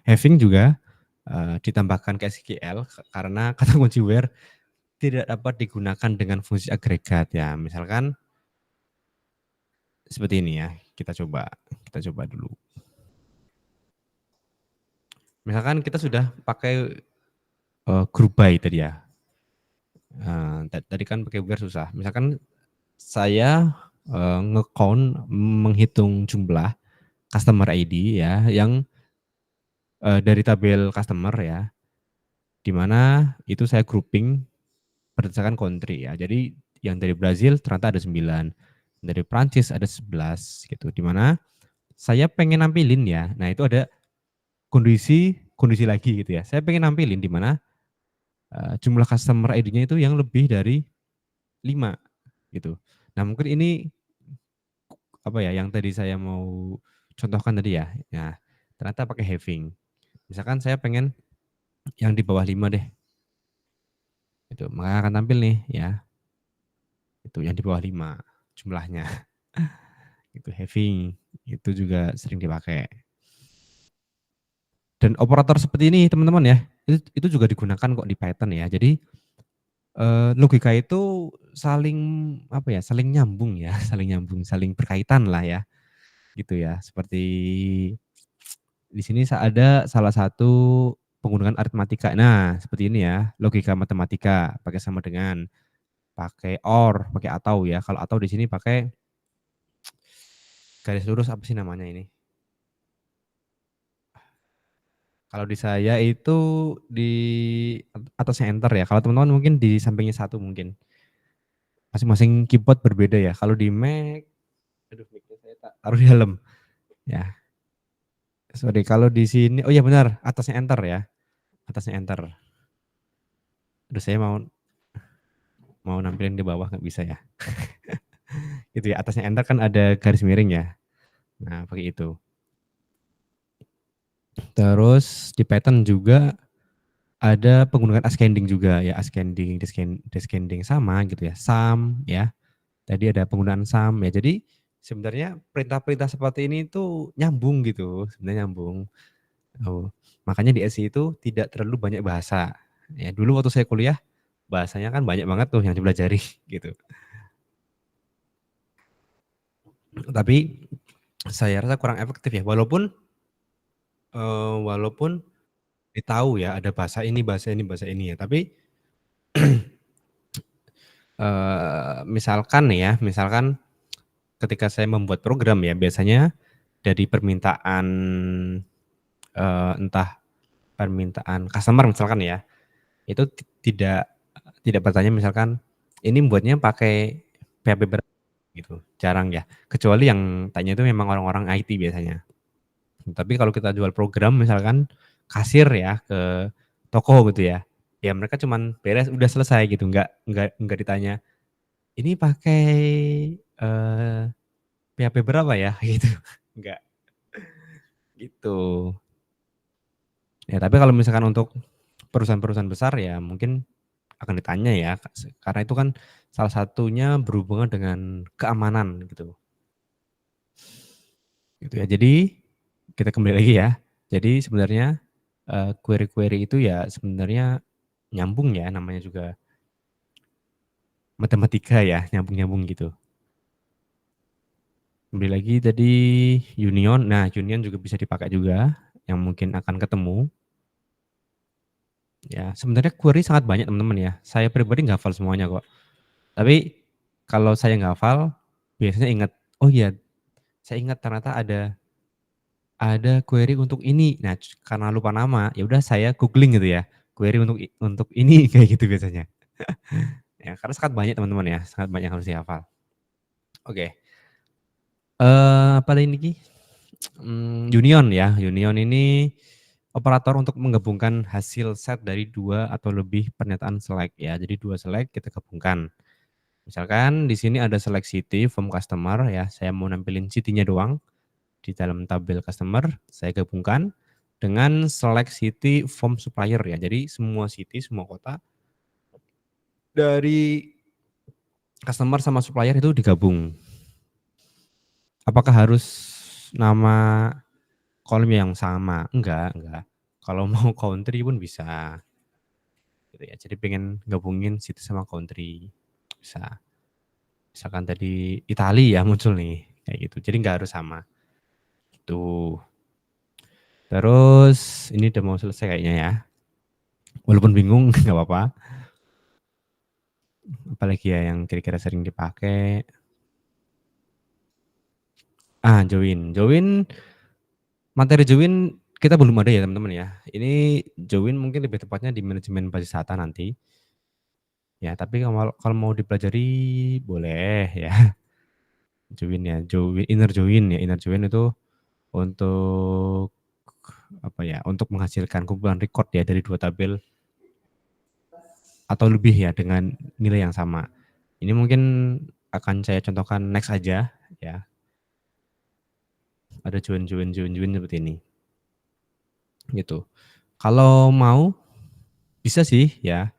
having juga ditambahkan ke SQL karena kata kunci where tidak dapat digunakan dengan fungsi agregat ya. Misalkan seperti ini ya. Kita coba dulu. Misalkan kita sudah pakai group by tadi ya. Tadi kan pakai where susah. Misalkan saya nge-count menghitung jumlah customer ID ya yang dari tabel customer ya, di mana itu saya grouping berdasarkan country ya. Jadi yang dari Brazil ternyata ada 9, dari Prancis ada 11 gitu. Di mana saya pengen nampilin ya. Nah, itu ada kondisi lagi gitu ya. Saya pengen nampilin di mana jumlah customer ID-nya itu yang lebih dari 5 gitu. Nah, mungkin ini apa ya yang tadi saya mau contohkan tadi ya. Nah, ternyata pakai having. Misalkan saya pengen yang di bawah 5 deh. Itu maka akan tampil nih ya. Itu yang di bawah 5 jumlahnya. Itu having itu juga sering dipakai. Dan operator seperti ini teman-teman ya, itu juga digunakan kok di Python ya. Jadi logika itu saling apa ya, saling nyambung ya, saling nyambung, saling berkaitan lah ya, gitu ya. Seperti Di sini ada salah satu penggunaan aritmatika. Nah, seperti ini ya, logika matematika, pakai sama dengan, pakai or, pakai atau ya. Kalau atau di sini pakai garis lurus apa sih namanya ini? Kalau di saya itu di atasnya enter ya. Kalau teman-teman mungkin di sampingnya satu mungkin. Masing-masing keyboard berbeda ya. Kalau di Mac, aduh mic-nya saya taruh di dalam. Ya, sorry. Kalau di sini, oh iya benar, atasnya enter ya. Atasnya enter. Aduh saya mau nampilin di bawah nggak bisa ya. Gitu ya, atasnya enter kan ada garis miring ya. Nah, pakai itu. Terus di Python juga ada penggunaan ascending juga ya, ascending, descending sama gitu ya, sum ya. Tadi ada penggunaan sum ya. Jadi sebenarnya perintah-perintah seperti ini tuh nyambung gitu, sebenarnya nyambung. Oh, makanya di SI itu tidak terlalu banyak bahasa. Ya, dulu waktu saya kuliah bahasanya kan banyak banget tuh yang dipelajari gitu. Tapi saya rasa kurang efektif ya, walaupun walaupun tahu ya ada bahasa ini, bahasa ini, bahasa ini ya. Tapi misalkan ketika saya membuat program ya, biasanya dari permintaan entah permintaan customer misalkan ya, itu tidak bertanya misalkan ini buatnya pakai PHP berapa gitu, jarang ya. Kecuali yang tanya itu memang orang-orang IT biasanya. Tapi kalau kita jual program misalkan kasir ya ke toko gitu ya, ya mereka cuman beres udah selesai gitu, nggak ditanya, "Ini pakai, PHP berapa ya?" Gitu, enggak, gitu. Ya tapi kalau misalkan untuk perusahaan-perusahaan besar ya mungkin akan ditanya ya, karena itu kan salah satunya berhubungan dengan keamanan gitu. Gitu ya. Jadi kita kembali lagi ya. Jadi sebenarnya, query-query itu ya sebenarnya nyambung ya, namanya juga matematika ya, nyambung-nyambung gitu. Kembali lagi tadi union, nah union juga bisa dipakai juga, yang mungkin akan ketemu. Ya, sebenarnya query sangat banyak teman-teman ya. Saya pribadi nggak hafal semuanya kok. Tapi kalau saya nggak hafal, biasanya ingat, oh iya, saya ingat ternyata ada query untuk ini. Nah, karena lupa nama, ya udah saya googling gitu ya. Query untuk ini kayak gitu biasanya. Ya, karena sangat banyak teman-teman ya, sangat banyak yang harus dihafal. Oke. Apa lagi ini? Union ya. Union ini operator untuk menggabungkan hasil set dari 2 atau lebih pernyataan select ya. Jadi 2 select kita gabungkan. Misalkan di sini ada select city from customer ya, saya mau nampilin city-nya doang. Di dalam tabel customer, saya gabungkan dengan select city from supplier ya. Jadi semua city, semua kota dari customer sama supplier itu digabung. Apakah harus nama kolom yang sama? Enggak. Kalau mau country pun bisa. Gitu ya. Jadi pengen gabungin city sama country, bisa. Misalkan tadi Itali ya muncul nih, kayak gitu. Jadi nggak harus sama. Tuh. Terus ini udah mau selesai kayaknya ya. Walaupun bingung nggak apa-apa. Apalagi ya yang kira-kira sering dipakai. Join. Materi join kita belum ada ya teman-teman ya. Ini join mungkin lebih tepatnya di manajemen basis data nanti. Ya, tapi kalau mau dipelajari boleh ya. Join ya, inner join itu untuk apa ya? Untuk menghasilkan kumpulan record ya dari 2 tabel atau lebih ya dengan nilai yang sama. Ini mungkin akan saya contohkan next aja ya. Ada join seperti ini. Gitu. Kalau mau bisa sih ya,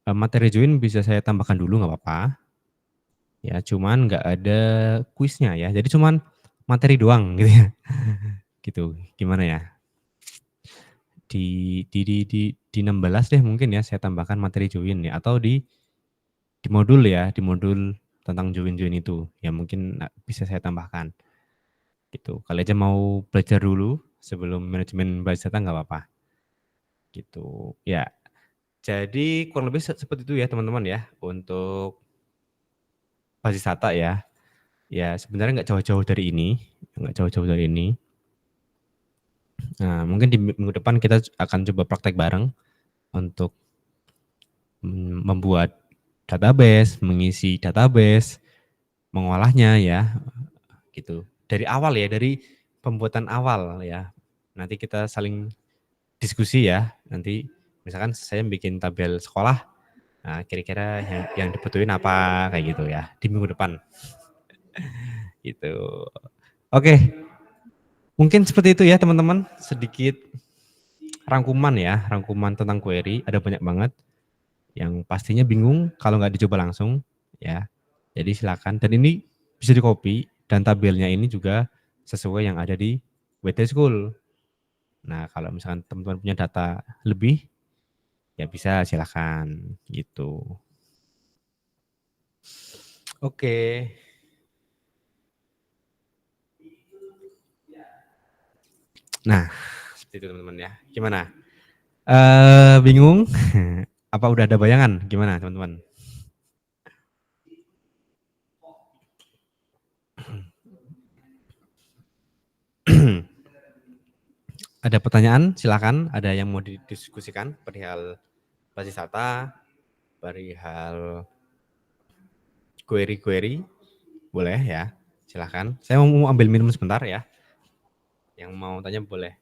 materi join bisa saya tambahkan dulu nggak apa-apa. Ya, cuman nggak ada kuisnya ya. Jadi cuman materi doang gitu ya. Gitu. Gimana ya? Di 16 deh mungkin ya saya tambahkan materi join ya, atau di modul ya, di modul tentang join itu. Ya mungkin bisa saya tambahkan. Gitu. Kali aja mau belajar dulu sebelum manajemen basis data nggak apa-apa. Gitu. Ya. Jadi kurang lebih seperti itu ya teman-teman ya untuk basis data ya. Ya sebenarnya nggak jauh-jauh dari ini, nggak jauh-jauh dari ini. Nah, mungkin di minggu depan kita akan coba praktek bareng untuk membuat database, mengisi database, mengolahnya ya, gitu. Dari awal ya, dari pembuatan awal ya. Nanti kita saling diskusi ya. Nanti misalkan saya bikin tabel sekolah, nah kira-kira yang dibutuhin apa kayak gitu ya di minggu depan. Gitu. Oke, mungkin seperti itu ya teman-teman. Sedikit rangkuman ya, rangkuman tentang query. Ada banyak banget yang pastinya bingung kalau nggak dicoba langsung ya. Jadi silakan. Dan ini bisa di copy dan tabelnya ini juga sesuai yang ada di WT School. Nah kalau misalkan teman-teman punya data lebih, ya bisa silakan gitu. Oke. Nah seperti itu teman-teman ya. Gimana? Bingung? Apa udah ada bayangan? Gimana teman-teman? Ada pertanyaan? Silakan. Ada yang mau didiskusikan perihal basis data, perihal query-query, boleh ya. Silakan. Saya mau ambil minum sebentar ya. Yang mau tanya boleh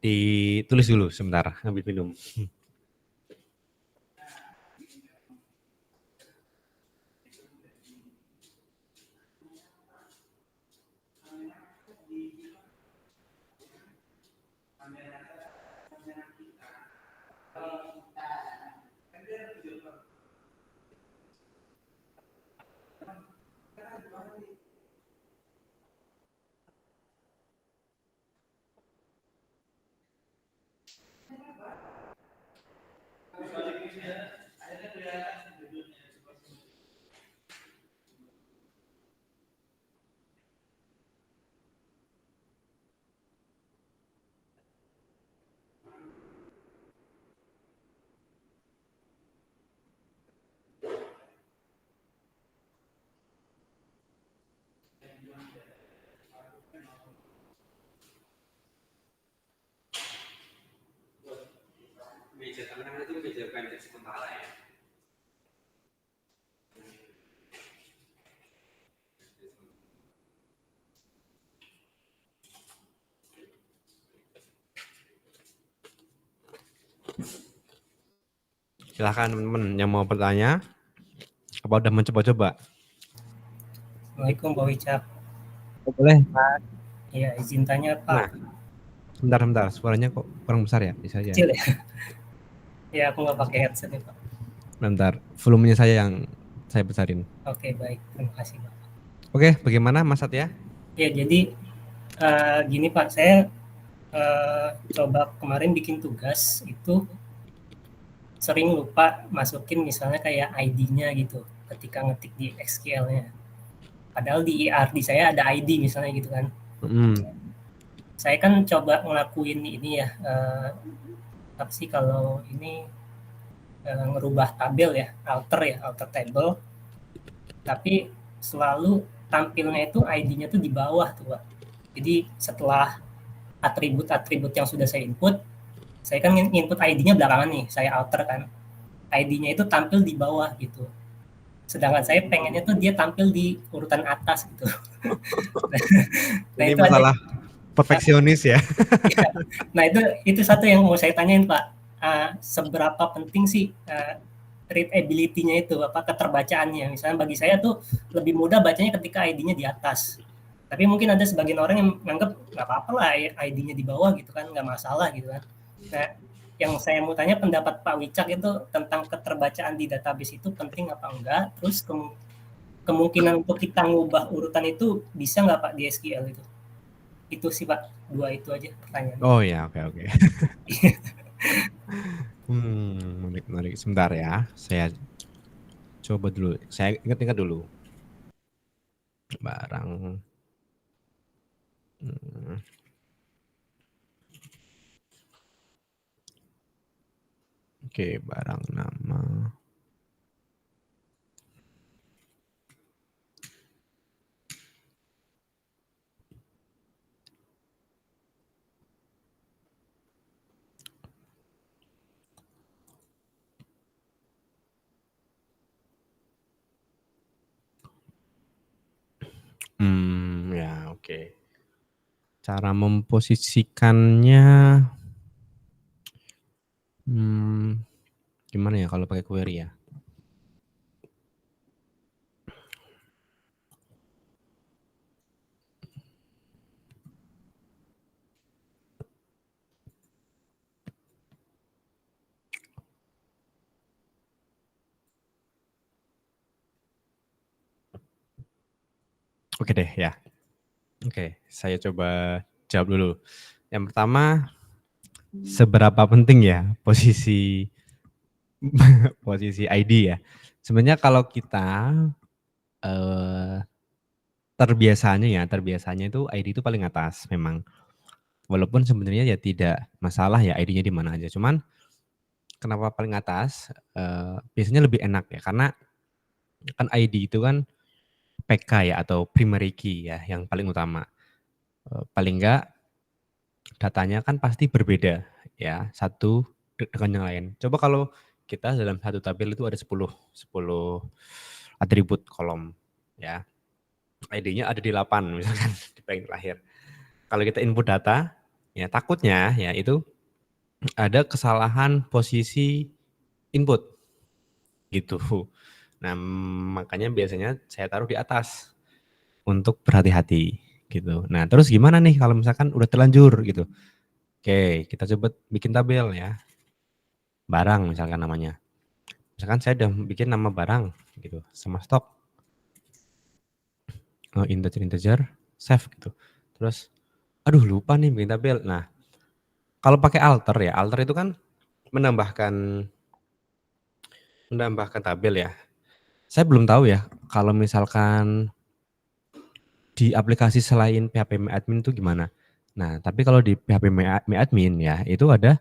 ditulis dulu sebentar, ambil minum. Meja tangan itu meja pendek sementara ya. Silakan teman-teman yang mau bertanya. Apa udah mencoba-coba?
Assalamualaikum Pak Wicak.
Oh, boleh Pak.
Iya, izin tanya Pak.
Nah, sebentar, suaranya kok kurang besar ya? Bisa aja.
Kecil ya? Ya, aku nggak pakai headset nih Pak.
Bentar, volumenya saya yang saya besarin.
Oke, baik. Terima kasih Pak.
Oke, bagaimana Mas Satya?
Ya, jadi gini Pak, saya coba kemarin bikin tugas itu sering lupa masukin misalnya kayak ID-nya gitu ketika ngetik di SQL-nya. Padahal di ERD saya ada ID misalnya gitu kan. Saya kan coba ngelakuin ini ya, apa sih kalau ini ngerubah tabel ya, alter table. Tapi selalu tampilnya itu ID-nya tuh di bawah tuh Pak. Jadi setelah atribut-atribut yang sudah saya input, saya kan input ID-nya belakangan nih, saya alter kan. ID-nya itu tampil di bawah gitu. Sedangkan saya pengennya tuh dia tampil di urutan atas gitu.
Nah, ini itu masalah perfeksionis ya.
Nah itu satu yang mau saya tanyain Pak. Seberapa penting sih readability-nya itu, apa keterbacaannya? Misalnya bagi saya tuh lebih mudah bacanya ketika ID-nya di atas. Tapi mungkin ada sebagian orang yang menganggap nggak apa-apa lah ID-nya di bawah gitu kan, nggak masalah gitu kan. Nah, yang saya mau tanya pendapat Pak Wicak itu tentang keterbacaan di database itu penting apa enggak? Terus kemungkinan untuk kita ngubah urutan itu bisa nggak Pak di SQL itu? Itu sih Pak, dua itu aja pertanyaan.
Oh ya, oke. Menarik. Sebentar ya, saya coba dulu. Saya ingat-ingat dulu. Barang. Oke, barang nama. Ya oke. Cara memposisikannya, gimana ya kalau pakai query ya? Oke deh ya. Oke, saya coba jawab dulu. Yang pertama, seberapa penting ya posisi posisi ID ya? Sebenarnya kalau kita terbiasanya itu ID itu paling atas memang. Walaupun sebenarnya ya tidak masalah ya ID-nya di mana aja. Cuman kenapa paling atas? Biasanya lebih enak ya karena kan ID itu kan PK ya atau primary key ya yang paling utama. Paling enggak datanya kan pasti berbeda ya, satu dengan yang lain. Coba kalau kita dalam satu tabel itu ada 10 atribut kolom ya. ID-nya ada di 8 misalkan di paling terakhir. Kalau kita input data, ya takutnya ya itu ada kesalahan posisi input gitu. Nah, makanya biasanya saya taruh di atas untuk berhati-hati gitu. Nah, terus gimana nih kalau misalkan udah terlanjur gitu? Oke, kita coba bikin tabel ya. Barang misalkan namanya. Misalkan saya udah bikin nama barang gitu sama stok. Integer, save gitu. Terus aduh lupa nih bikin tabel. Nah, kalau pakai alter ya, alter itu kan menambahkan tabel ya. Saya belum tahu ya kalau misalkan di aplikasi selain PHP MyAdmin itu gimana. Nah, tapi kalau di PHP MyAdmin ya itu ada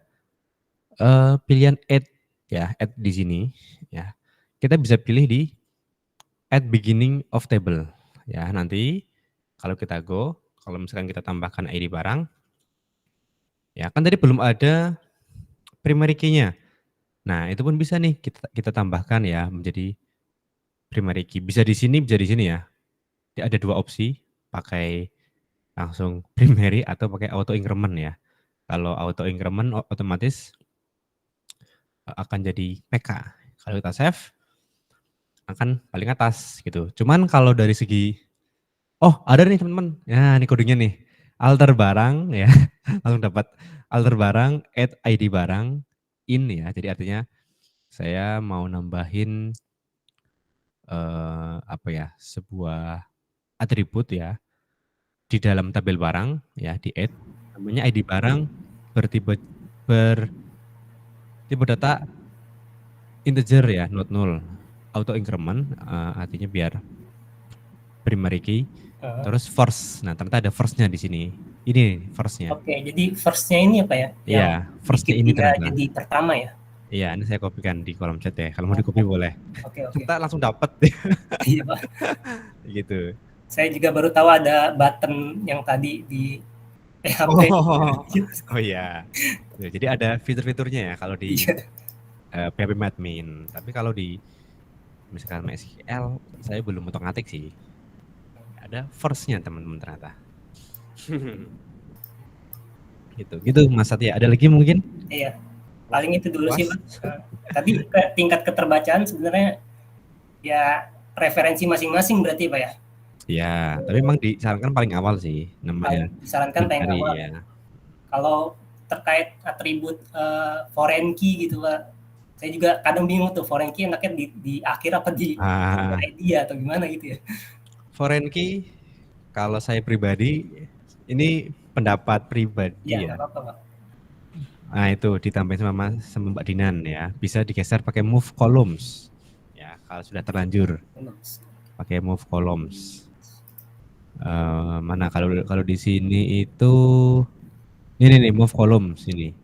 pilihan add ya, add di sini ya. Kita bisa pilih di add beginning of table ya. Nanti kalau kita kalau misalkan kita tambahkan ID barang ya kan tadi belum ada primary key-nya. Nah, itu pun bisa nih kita tambahkan ya menjadi primary key. Bisa di sini, bisa di sini ya. Ada 2 opsi, pakai langsung primary atau pakai auto increment ya. Kalau auto increment otomatis akan jadi PK. Kalau kita save akan paling atas gitu. Cuman kalau dari segi ada nih teman-teman. Ya, ini kodenya nih. Alter barang ya. Langsung dapat alter barang, add ID barang, in ya. Jadi artinya saya mau nambahin sebuah atribut ya di dalam tabel barang ya di add namanya ID barang bertipe data integer ya, not null. Auto increment artinya biar primary key terus first. Nah, ternyata ada first-nya di sini. Ini first-nya.
Oke, jadi first-nya ini apa ya?
Iya, first-nya ini
dia
ternyata.
jadi pertama ya?
Iya, ini saya kopikan di kolom chat ya. Kalau mau di-copy boleh.
Oke.
Kita langsung dapat.
Iya, Pak.
Gitu.
Saya juga baru tahu ada button yang tadi di PHP.
Oh iya. Jadi ada fitur-fiturnya ya kalau di PHP admin. Tapi kalau di misalkan MySQL saya belum otak-atik sih. Ada first-nya teman-teman ternyata. Gitu Mas Satya. Ada lagi mungkin?
Iya. Paling itu dulu sih, Mas. Tadi tingkat keterbacaan sebenarnya ya referensi masing-masing berarti Pak ya?
Iya, tapi memang disarankan paling awal sih namanya.
Disarankan paling awal. Ya. Kalau terkait atribut foreign key gitu Pak, saya juga kadang bingung tuh foreign key enaknya di akhir apa di ID atau gimana gitu ya.
Foreign key kalau saya pribadi ini pendapat pribadi ya.
Apa-apa, Pak.
Nah, itu ditambahin sama Mbak Dinan ya. Bisa digeser pakai move columns. Ya, kalau sudah terlanjur. Pakai move columns. Mana kalau di sini itu ini nih move columns ini.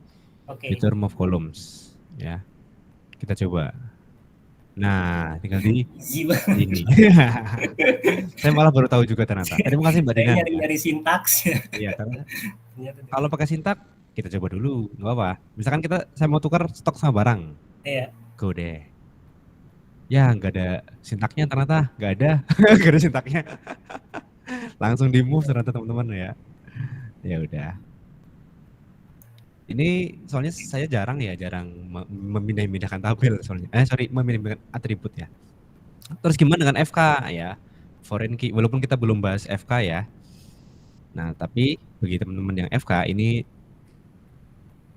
Fitur move columns ya. Kita coba. Nah, tinggal di
Easy banget.
ini. Saya malah baru tahu juga ternyata. Terima kasih Mbak
Saya
Dinan ya.
nyari-nyari sintaks.
Iya, karena
Ternyata dari-
kalau pakai sintak kita coba dulu, nggak apa. Misalkan saya mau tukar stok sama barang,
Iya.
go deh. Ya nggak ada sintaknya ternyata, nggak ada, nggak ada sintaknya. Langsung di move ternyata teman-teman ya. Ya udah. Ini soalnya saya jarang memindah-mindahkan tabel soalnya. Sorry, memindah-mindahkan atribut ya. Terus gimana dengan FK ya? Foreign key, walaupun kita belum bahas FK ya. Nah, tapi bagi teman-teman yang FK ini,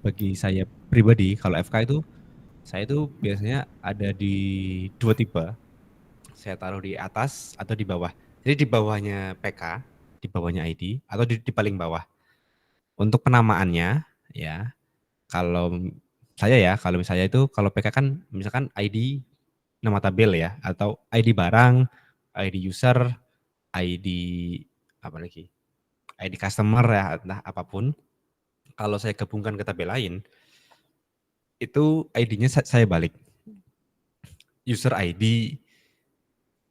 bagi saya pribadi, kalau FK itu, saya itu biasanya ada di 2 tipe. Saya taruh di atas atau di bawah. Jadi di bawahnya PK, di bawahnya ID, atau di paling bawah. Untuk penamaannya, ya, kalau kalau misalnya itu, kalau PK kan misalkan ID nama tabel ya, atau ID barang, ID user, ID apa lagi, ID customer ya, entah apapun. Kalau saya gabungkan ke tabel lain, itu ID-nya saya balik. User ID,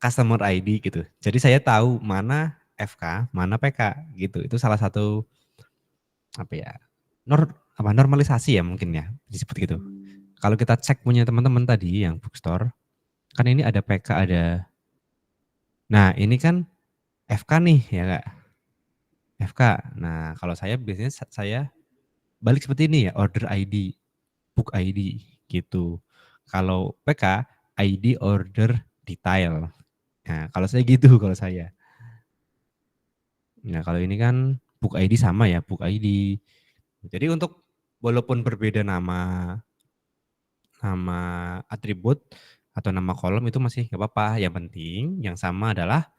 customer ID gitu. Jadi saya tahu mana FK, mana PK gitu. Itu salah satu apa ya? Normalisasi ya mungkin ya disebut gitu. Kalau kita cek punya teman-teman tadi yang bookstore, kan ini ada PK ada. Nah, ini kan FK nih ya Kak. FK. Nah, kalau saya biasanya saya balik seperti ini ya, order ID, book ID gitu. Kalau PK, ID order detail. Nah, kalau saya gitu kalau saya. Nah, kalau ini kan book ID sama ya, book ID. Jadi untuk walaupun berbeda nama atribut atau nama kolom itu masih nggak apa-apa. Yang penting yang sama adalah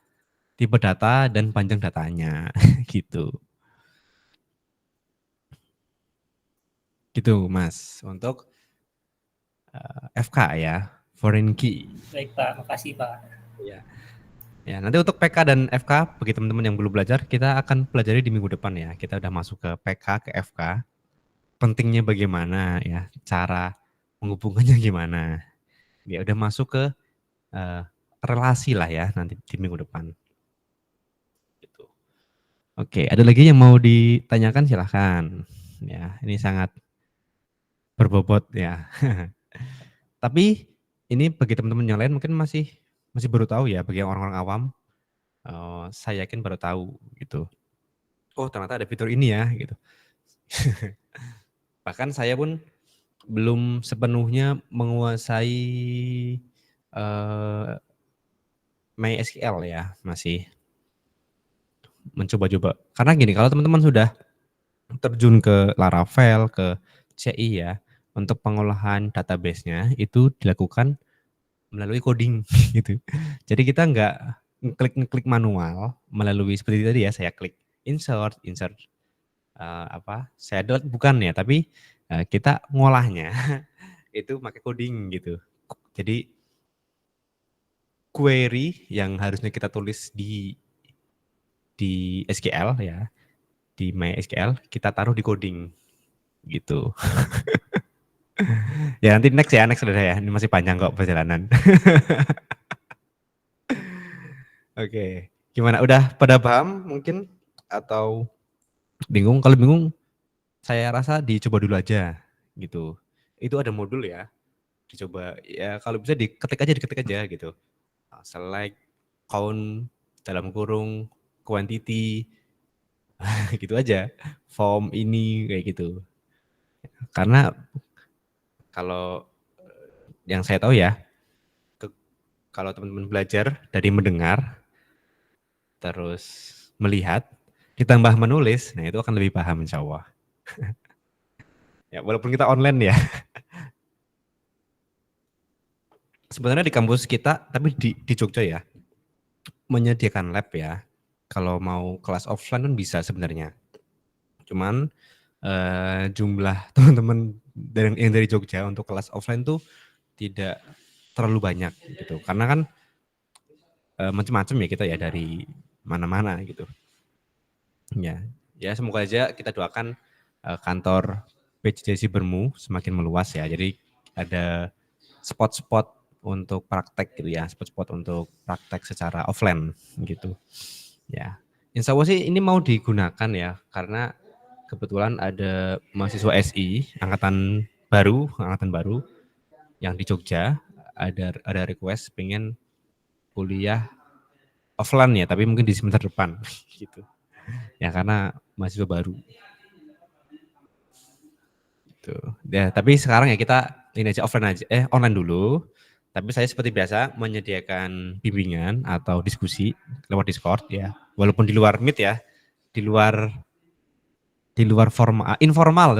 tipe data dan panjang datanya gitu. Gitu Mas untuk FK ya, foreign key.
Baik Pak, makasih Pak.
Ya. Ya, nanti untuk PK dan FK bagi teman-teman yang belum belajar, kita akan pelajari di minggu depan ya. Kita udah masuk ke PK, ke FK. Pentingnya bagaimana ya, cara menghubungkannya gimana. Ya udah masuk ke relasi lah ya nanti di minggu depan. Gitu. Oke, ada lagi yang mau ditanyakan silahkan. Ya, ini sangat berbobot ya. Tapi ini bagi teman-teman yang lain mungkin masih baru tahu ya, bagi orang-orang awam. Saya yakin baru tahu gitu. Oh ternyata ada fitur ini ya gitu. Bahkan saya pun belum sepenuhnya menguasai MySQL ya, masih mencoba-coba. Karena gini, kalau teman-teman sudah terjun ke Laravel, ke CI ya, untuk pengolahan database-nya itu dilakukan melalui coding gitu. Jadi kita nggak ngeklik manual melalui seperti tadi ya, saya klik insert saya delete bukan ya, tapi kita ngolahnya itu pakai coding gitu. Jadi query yang harusnya kita tulis di SQL ya, di MySQL kita taruh di coding gitu. Ya nanti next saudara ya, ini masih panjang kok perjalanan. Oke, gimana? Udah pada paham mungkin atau bingung? Kalau bingung, saya rasa dicoba dulu aja gitu. Itu ada modul ya, dicoba ya. Kalau bisa diketik aja gitu. Select count dalam kurung quantity gitu aja. Form ini kayak gitu. Karena kalau yang saya tahu ya, kalau teman-teman belajar dari mendengar terus melihat ditambah menulis, nah itu akan lebih paham insya Allah. Ya, walaupun kita online ya. Sebenarnya di kampus kita, tapi di Jogja ya, menyediakan lab ya. Kalau mau kelas offline kan bisa sebenarnya. Cuman jumlah teman-teman yang dari Jogja untuk kelas offline tuh tidak terlalu banyak gitu. Karena kan macam-macam ya kita ya dari mana-mana gitu. Ya semoga aja kita doakan kantor PJJ Bermu semakin meluas ya. Jadi ada spot-spot untuk praktek gitu ya, spot-spot untuk praktek secara offline gitu. Ya, insya Allah sih ini mau digunakan ya, karena kebetulan ada mahasiswa SI angkatan baru yang di Jogja ada request pengen kuliah offline ya, tapi mungkin di semester depan gitu. Ya karena mahasiswa baru. Gitu. Ya, tapi sekarang ya kita ini aja online dulu. Tapi saya seperti biasa menyediakan bimbingan atau diskusi lewat Discord ya. Walaupun di luar Meet ya, di luar informal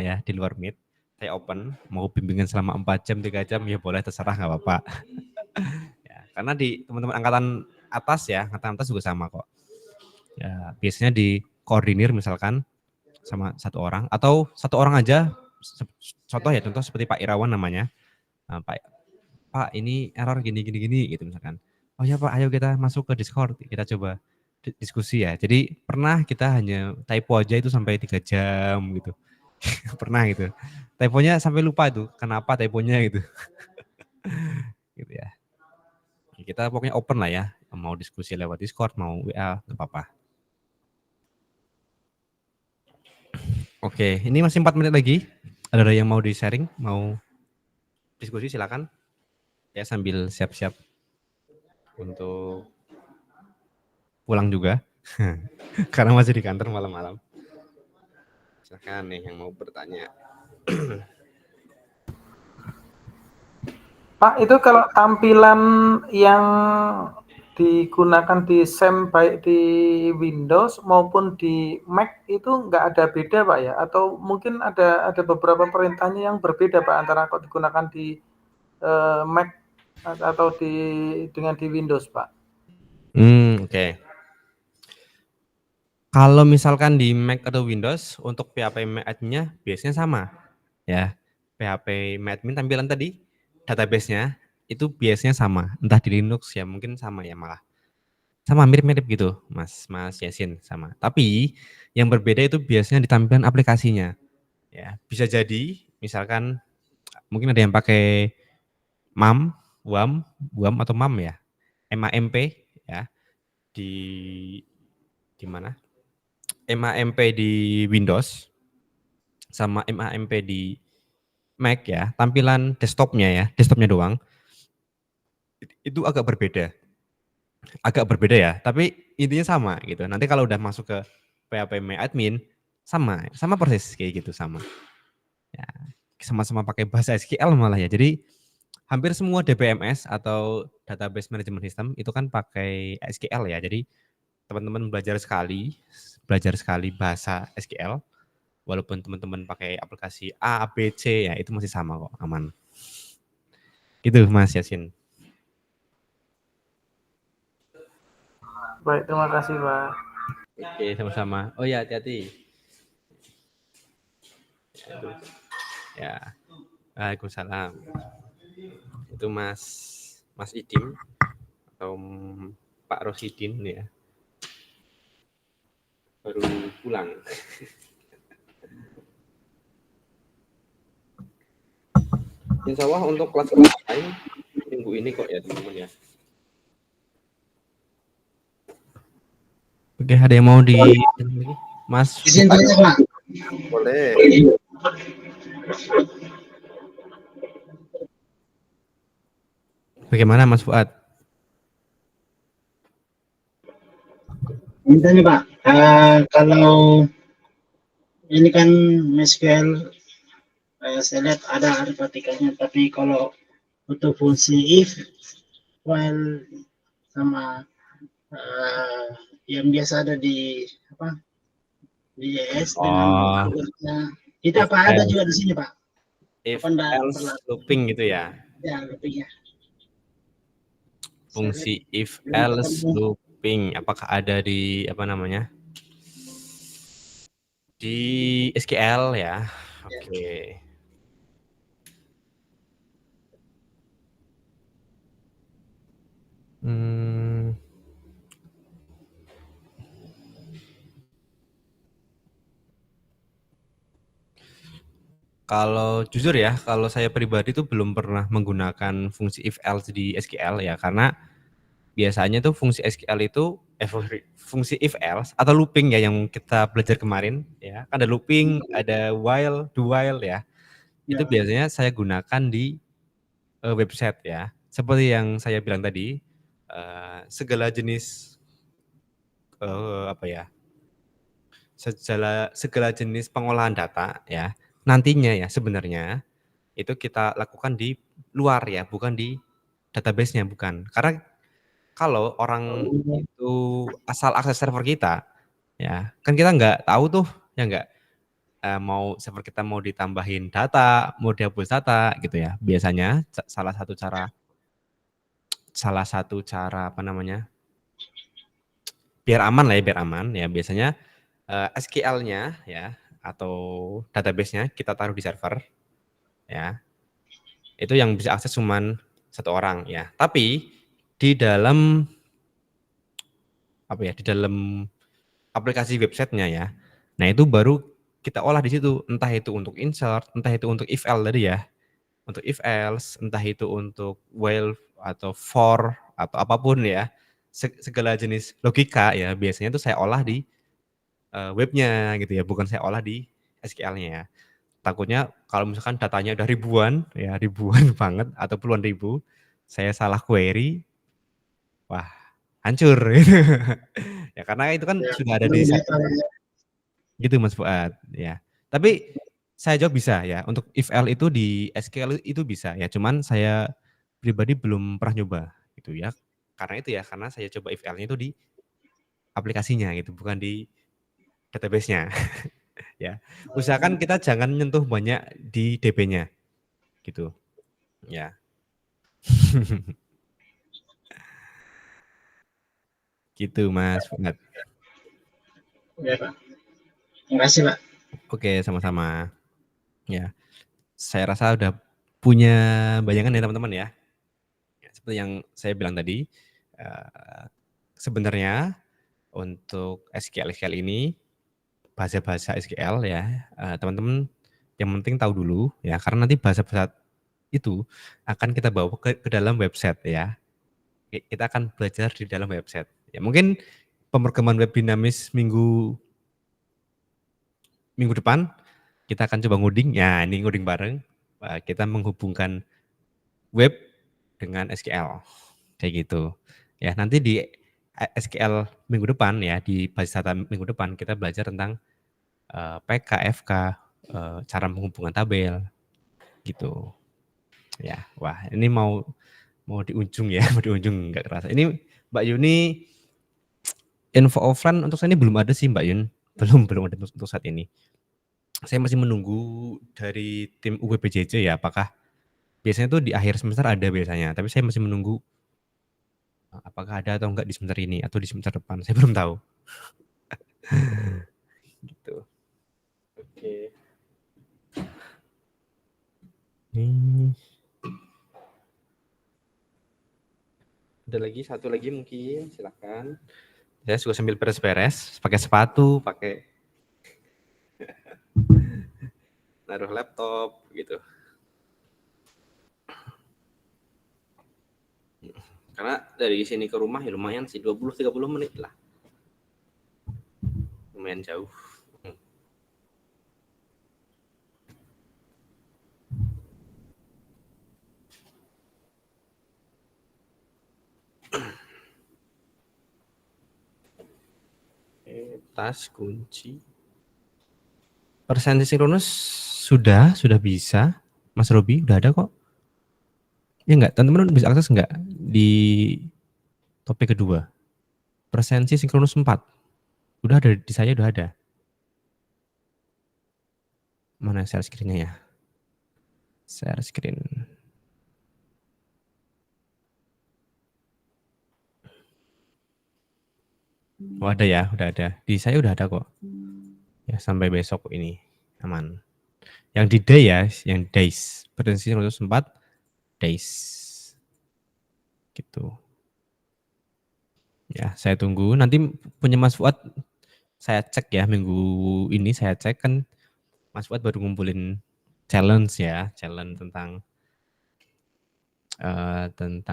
ya, di luar Meet. Saya open, mau bimbingan selama 4 jam, 3 jam ya boleh, terserah, nggak apa-apa. Ya, karena di teman-teman angkatan atas juga sama kok. Ya, biasanya dikoordinir misalkan sama satu orang atau satu orang aja. Contoh seperti Pak Irawan namanya. Nah, Pak ini error gini gini gini gitu misalkan. Oh ya Pak, ayo kita masuk ke Discord, kita coba diskusi ya. Jadi pernah kita hanya typo aja itu sampai 3 jam gitu. Pernah gitu. Typonya sampai lupa itu, kenapa typonya gitu. Gitu ya. Kita pokoknya open lah ya, mau diskusi lewat Discord, mau WA, nggak apa-apa. Oke, ini masih 4 menit lagi. Ada yang mau di-sharing, mau diskusi silakan. Ya sambil siap-siap untuk pulang juga. Karena masih di kantor malam-malam. Silakan nih yang mau bertanya.
Pak, itu kalau tampilan yang digunakan di SAM baik di Windows maupun di Mac itu nggak ada beda Pak ya? Atau mungkin ada beberapa perintahnya yang berbeda Pak antara kalau digunakan di Mac atau dengan di Windows Pak?
Oke. Kalau misalkan di Mac atau Windows untuk PHP admin-nya biasanya sama ya. PHP admin tampilan tadi database-nya itu biasanya sama. Entah di Linux ya mungkin sama ya malah. Sama mirip-mirip gitu, Mas Yasin sama. Tapi yang berbeda itu biasanya di tampilan aplikasinya. Ya, bisa jadi misalkan mungkin ada yang pakai MAM, WAM atau MAM ya. MAMP ya di mana? MAMP di Windows sama MAMP di Mac ya, tampilan desktopnya doang itu agak berbeda ya, tapi intinya sama gitu. Nanti kalau udah masuk ke PHP admin sama persis kayak gitu sama. Ya, sama-sama pakai bahasa SQL malah ya. Jadi hampir semua DBMS atau database management system itu kan pakai SQL ya. Jadi teman-teman belajar sekali bahasa SQL, walaupun teman-teman pakai aplikasi A, B, C ya itu masih sama kok, aman. Gitu Mas Yasin.
Baik, terima kasih Pak.
Oke, sama-sama. Oh ya, hati-hati. Ya, Waalaikumsalam. Itu Mas Idim atau Pak Rosidin ya. Baru pulang. Insya Allah untuk kelas lain minggu ini kok ya teman-teman ya. Oke, ada yang mau di Mas?
Izin tanya Pak.
Boleh. Bagaimana Mas Fuad?
Tanya Pak, kalau ini kan MySQL saya lihat ada artifatikannya, tapi kalau untuk fungsi if, while sama yang biasa ada di ES dengan itu apa ada juga di sini Pak?
If else looping gitu ya?
Ya, loopingnya.
Fungsi if else looping apakah ada di apa namanya? Di SQL ya. Oke. Kalau jujur ya, kalau saya pribadi tuh belum pernah menggunakan fungsi if else di SQL ya, karena biasanya tuh fungsi SQL itu fungsi if else atau looping ya yang kita belajar kemarin ya. Kan ada looping, ada while, do while ya. Itu
Ya.
biasanya saya gunakan di website ya. Seperti yang saya bilang tadi, segala jenis apa ya? Segala jenis pengolahan data ya. Nantinya ya sebenarnya itu kita lakukan di luar ya, bukan di database-nya, bukan. Karena kalau orang itu asal akses server kita, ya kan kita nggak tahu tuh, ya nggak, mau server kita mau ditambahin data, mau dihapus data gitu ya. Biasanya salah satu cara apa namanya, biar aman lah ya, biar aman ya, biasanya SQL-nya ya atau database-nya kita taruh di server ya. Itu yang bisa akses cuman satu orang ya. Tapi di dalam apa ya, di dalam aplikasi websitenya ya. Nah, itu baru kita olah di situ, entah itu untuk insert, entah itu untuk if else tadi ya. Untuk if else, entah itu untuk while atau for atau apapun ya. Segala jenis logika ya, biasanya itu saya olah di webnya gitu ya, bukan saya olah di SQL-nya ya. Takutnya kalau misalkan datanya udah ribuan ya, ribuan banget atau puluhan ribu, saya salah query, wah hancur gitu. Ya karena itu kan
Ya,
sudah ada di
belum
set
netral ya.
gitu Mas Fuad ya. Tapi saya jawab bisa ya, untuk if else itu di SQL itu bisa ya, cuman saya pribadi belum pernah nyoba gitu ya. Karena itu ya, karena saya coba if else-nya itu di aplikasinya gitu, bukan di database-nya ya. Usahakan kita jangan nyentuh banyak di DB-nya gitu ya. Gitu Mas Fuad.
Ya, Pak. Terima kasih, Pak.
Oke, sama-sama. Ya, saya rasa udah punya bayangan ya teman-teman ya. Seperti yang saya bilang tadi, sebenarnya untuk SQL ini, bahasa-bahasa SQL ya, teman-teman yang penting tahu dulu ya, karena nanti bahasa-bahasa itu akan kita bawa ke dalam website ya. Kita akan belajar di dalam website. Ya, mungkin pemrograman web dinamis minggu depan kita akan coba ngoding. Ya, ini ngoding bareng. Kita menghubungkan web dengan SQL kayak gitu. Ya, nanti di SQL minggu depan ya, di basis data minggu depan kita belajar tentang PK, FK, cara menghubungkan tabel gitu. Ya, wah ini mau di ujung ya, mau di ujung nggak kerasa. Ini Mbak Yuni, info offline untuk saya ini belum ada sih Mbak Yun, belum ada untuk saat ini. Saya masih menunggu dari tim UPBJJ ya, apakah biasanya tuh di akhir semester ada biasanya, tapi saya masih menunggu apakah ada atau enggak di semester ini atau di semester depan, saya belum tahu. Gitu. Oke. Ada lagi, satu lagi mungkin, silakan. Saya juga sambil beres-beres, pakai sepatu, pakai naruh laptop gitu. Karena dari sini ke rumah ya lumayan sih, 20-30 menit lah. Lumayan jauh. Tas kunci. Persen sinkronus sudah bisa. Mas Robi udah ada kok. Ya enggak, teman-teman bisa akses enggak di topik kedua? Presensi sinkronus 4. Udah ada di saya, udah ada. Mana share screen-nya ya? Share screen. Oh ada ya, udah ada. Di saya udah ada kok. Ya sampai besok ini aman. Yang di day ya, yang days. Presensi sinkronus 4 days. Gitu. Ya, saya tunggu. Nanti punya Mas Fuad saya cek ya, minggu ini saya cek kan Mas Fuad baru ngumpulin challenge ya, challenge tentang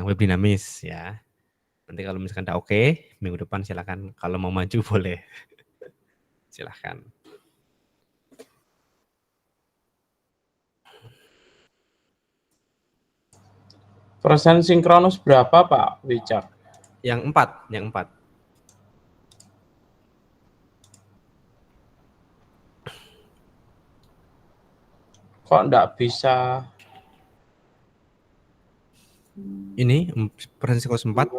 web dinamis ya. Nanti kalau misalkan udah oke, minggu depan silakan. Kalau mau maju boleh. Silahkan.
Persen sinkronus berapa Pak Wicak?
Yang 4.
Kok enggak bisa?
Ini persen sinkronus 4,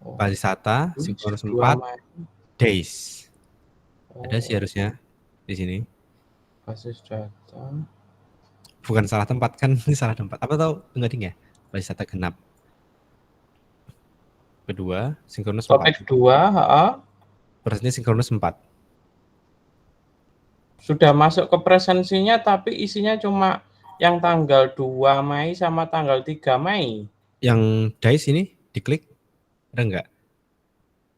Oh,
Balisata, sinkronus 4, days. Ada sih harusnya di sini.
Basis data.
Bukan salah tempat kan, ini salah tempat. Apa tahu enggak ding ya? Balisata genap. Kedua, sinkronus 4.
Topik 2,
Persennya sinkronus 4.
sudah masuk ke presensinya tapi isinya cuma yang tanggal 2 Mei sama tanggal 3 Mei.
Yang days ini diklik ada enggak?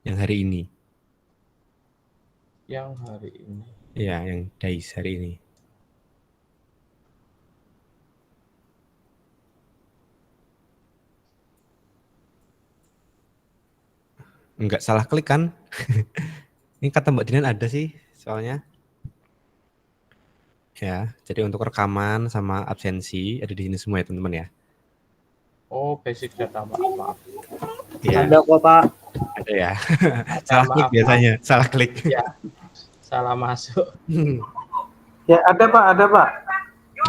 Yang hari ini.
Yang hari ini.
Iya, yang days hari ini. Enggak salah klik kan? Ini kata Mbak Dinan ada sih soalnya. Ya, jadi untuk rekaman sama absensi ada di sini semua ya teman-teman ya.
Oh, basic data, maaf.
Iya,
Ada kok Pak.
ada ya. Salah klik
maaf.
biasanya, salah klik.
Ya, salah masuk.
Ya, ada Pak, ada Pak.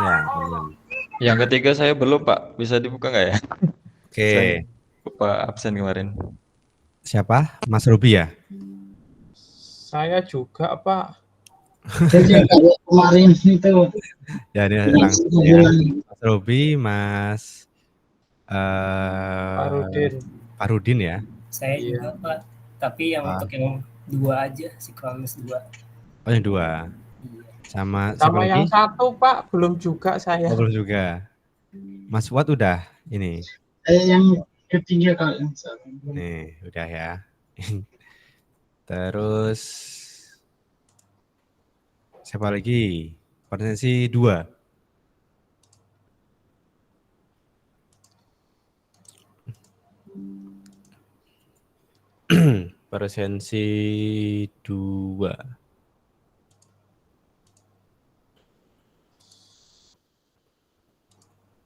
Ya, teman.
Yang ketiga saya belum Pak, bisa dibuka nggak ya?
Oke,
Saya lupa absen kemarin.
siapa? Mas Ruby ya?
Saya juga Pak.
Saya juga kemarin itu
Ya, ini
yang
langsung
sudah
ya.
bilang.
Mas Ruby, Mas
Farudin.
Farudin ya.
Saya
Iya.
juga Pak, tapi yang
Ah.
untuk yang 2 aja, sinkronus 2.
Oh, yang 2.
Iya.
Sama siapa
Sama
lagi?
yang satu Pak, belum juga saya.
Oh, belum juga. Mas Fuad udah ini.
Yang ketiga kalau yang salah.
Nih, udah ya. Terus siapa lagi? Presensi 2. Presensi 2.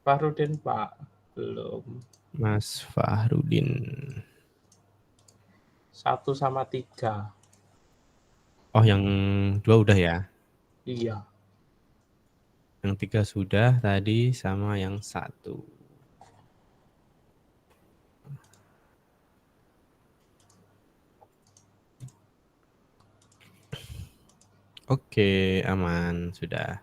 Farudin Pak, belum.
Mas Fahrudin.
1 sama 3.
Oh, yang 2 udah ya.
Iya.
Yang 3 sudah tadi sama yang 1. Oke, aman sudah.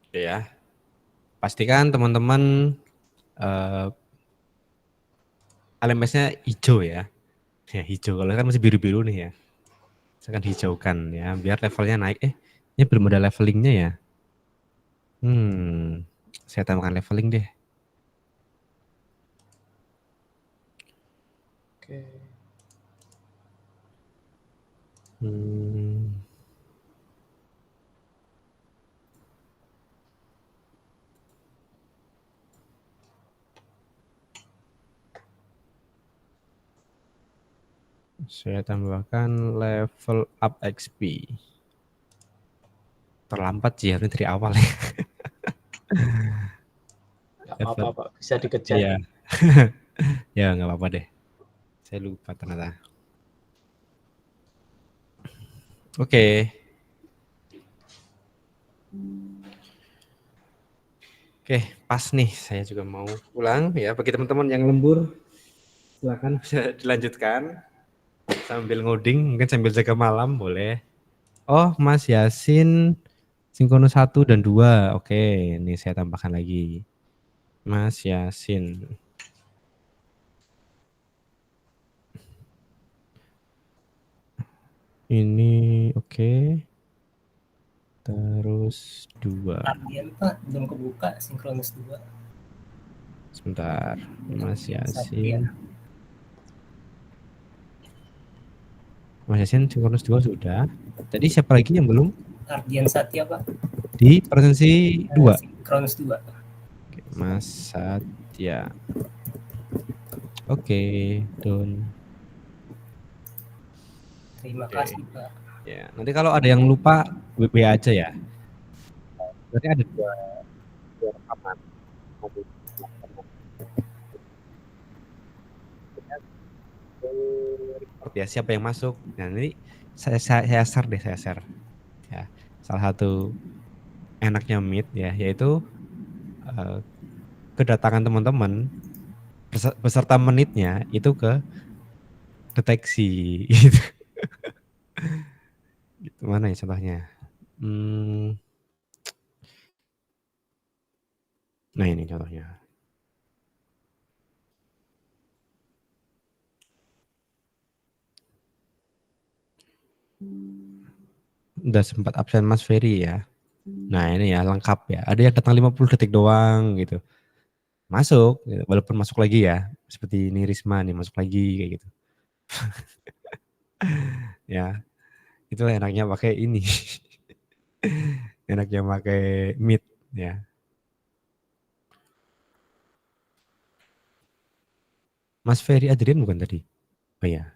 Oke ya. Pastikan teman-teman LMS-nya hijau ya. Ya hijau, kalau kan masih biru-biru nih ya. Saya akan hijaukan ya, biar levelnya naik. Ini belum ada levelingnya ya. Saya tambahkan leveling deh.
Oke.
Saya tambahkan level up XP. Terlambat sih, harusnya dari awal ya.
Nggak apa-apa Pak, bisa dikejar.
Iya. Ya nggak apa-apa deh. Saya lupa ternyata. Oke. Oke, pas nih. Saya juga mau pulang ya. Bagi teman-teman yang lembur, silakan bisa dilanjutkan sambil ngoding, mungkin sambil jaga malam boleh. Oh, Mas Yasin sinkronus 1 dan 2. Oke, ini saya tambahkan lagi. Mas Yasin. Ini oke. Terus 2.
Latihan Pak, belum kebuka sinkronus 2.
Sebentar, Mas
Satya.
Yasin. Mas Yasin sinkronus 2 sudah. Tadi siapa lagi yang belum?
Ardian Satya Pak.
Di presensi 2.
Sinkronus 2.
Oke, Mas Satya. Oke, done.
Terima
Oke.
kasih Pak.
Ya, nanti kalau ada yang lupa WA aja ya. Berarti ada dua rekaman. Report ya siapa yang masuk. Nah, ini saya share deh, saya share. Ya, salah satu enaknya Meet ya, yaitu kedatangan teman-teman beserta menitnya itu ke deteksi gitu. Gitu, mana ya contohnya? Nah ini contohnya. Udah sempat absen Mas Ferry ya. Nah ini ya lengkap ya. Ada yang datang 50 detik doang gitu. Masuk, gitu. Walaupun masuk lagi ya. Seperti ini Risma nih masuk lagi kayak gitu. Ya, itulah enaknya pakai ini. Enaknya pakai Meet ya. Mas Ferry Adrian bukan tadi? Oh ya.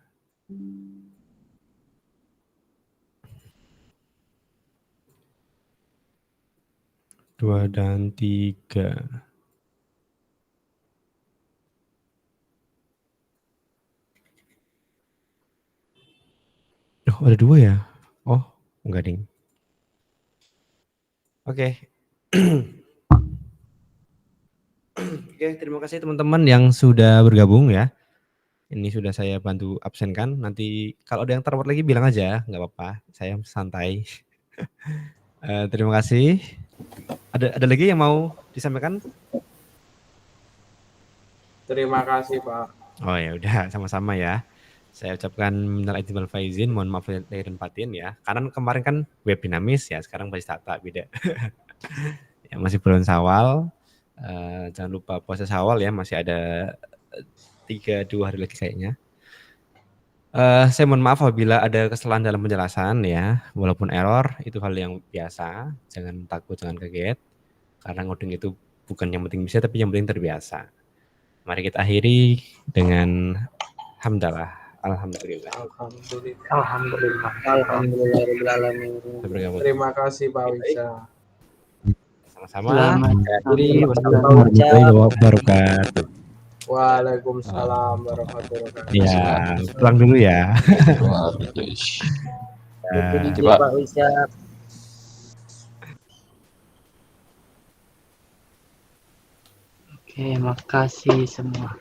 Dua dan 3. Oh, ada 2 ya? Oh, enggak ding. Oke. Oke, terima kasih teman-teman yang sudah bergabung ya. Ini sudah saya bantu absenkan. Nanti kalau ada yang terlewat lagi bilang aja, nggak apa-apa. Saya santai. Terima kasih. Ada lagi yang mau disampaikan?
Terima kasih Pak.
Oh ya udah, sama-sama ya. Saya ucapkan minal aidin wal faizin, mohon maaf lahir dan batin ya. Karena kemarin kan web dinamis ya, sekarang Bajistata beda. Ya, masih bulan Syawal. Jangan lupa puasa Syawal ya, masih ada 2 hari lagi kayaknya. Saya mohon maaf apabila ada kesalahan dalam penjelasan ya, walaupun error itu hal yang biasa, jangan takut, jangan kaget, karena ngoding itu bukan yang penting bisa, tapi yang penting terbiasa. Mari kita akhiri dengan hamdalah, alhamdulillah.
Alhamdulillah. Alhamdulillahirobbilalamin.
Terima kasih Pak Wisa.
Sama-sama.
Selamat
Akhiri,
Wassalamualaikum
warahmatullahi wabarakatuh.
Waalaikumsalam warahmatullahi wabarakatuh.
Ya, pulang dulu ya.
Coba Pak Wisa. Oke, makasih semua.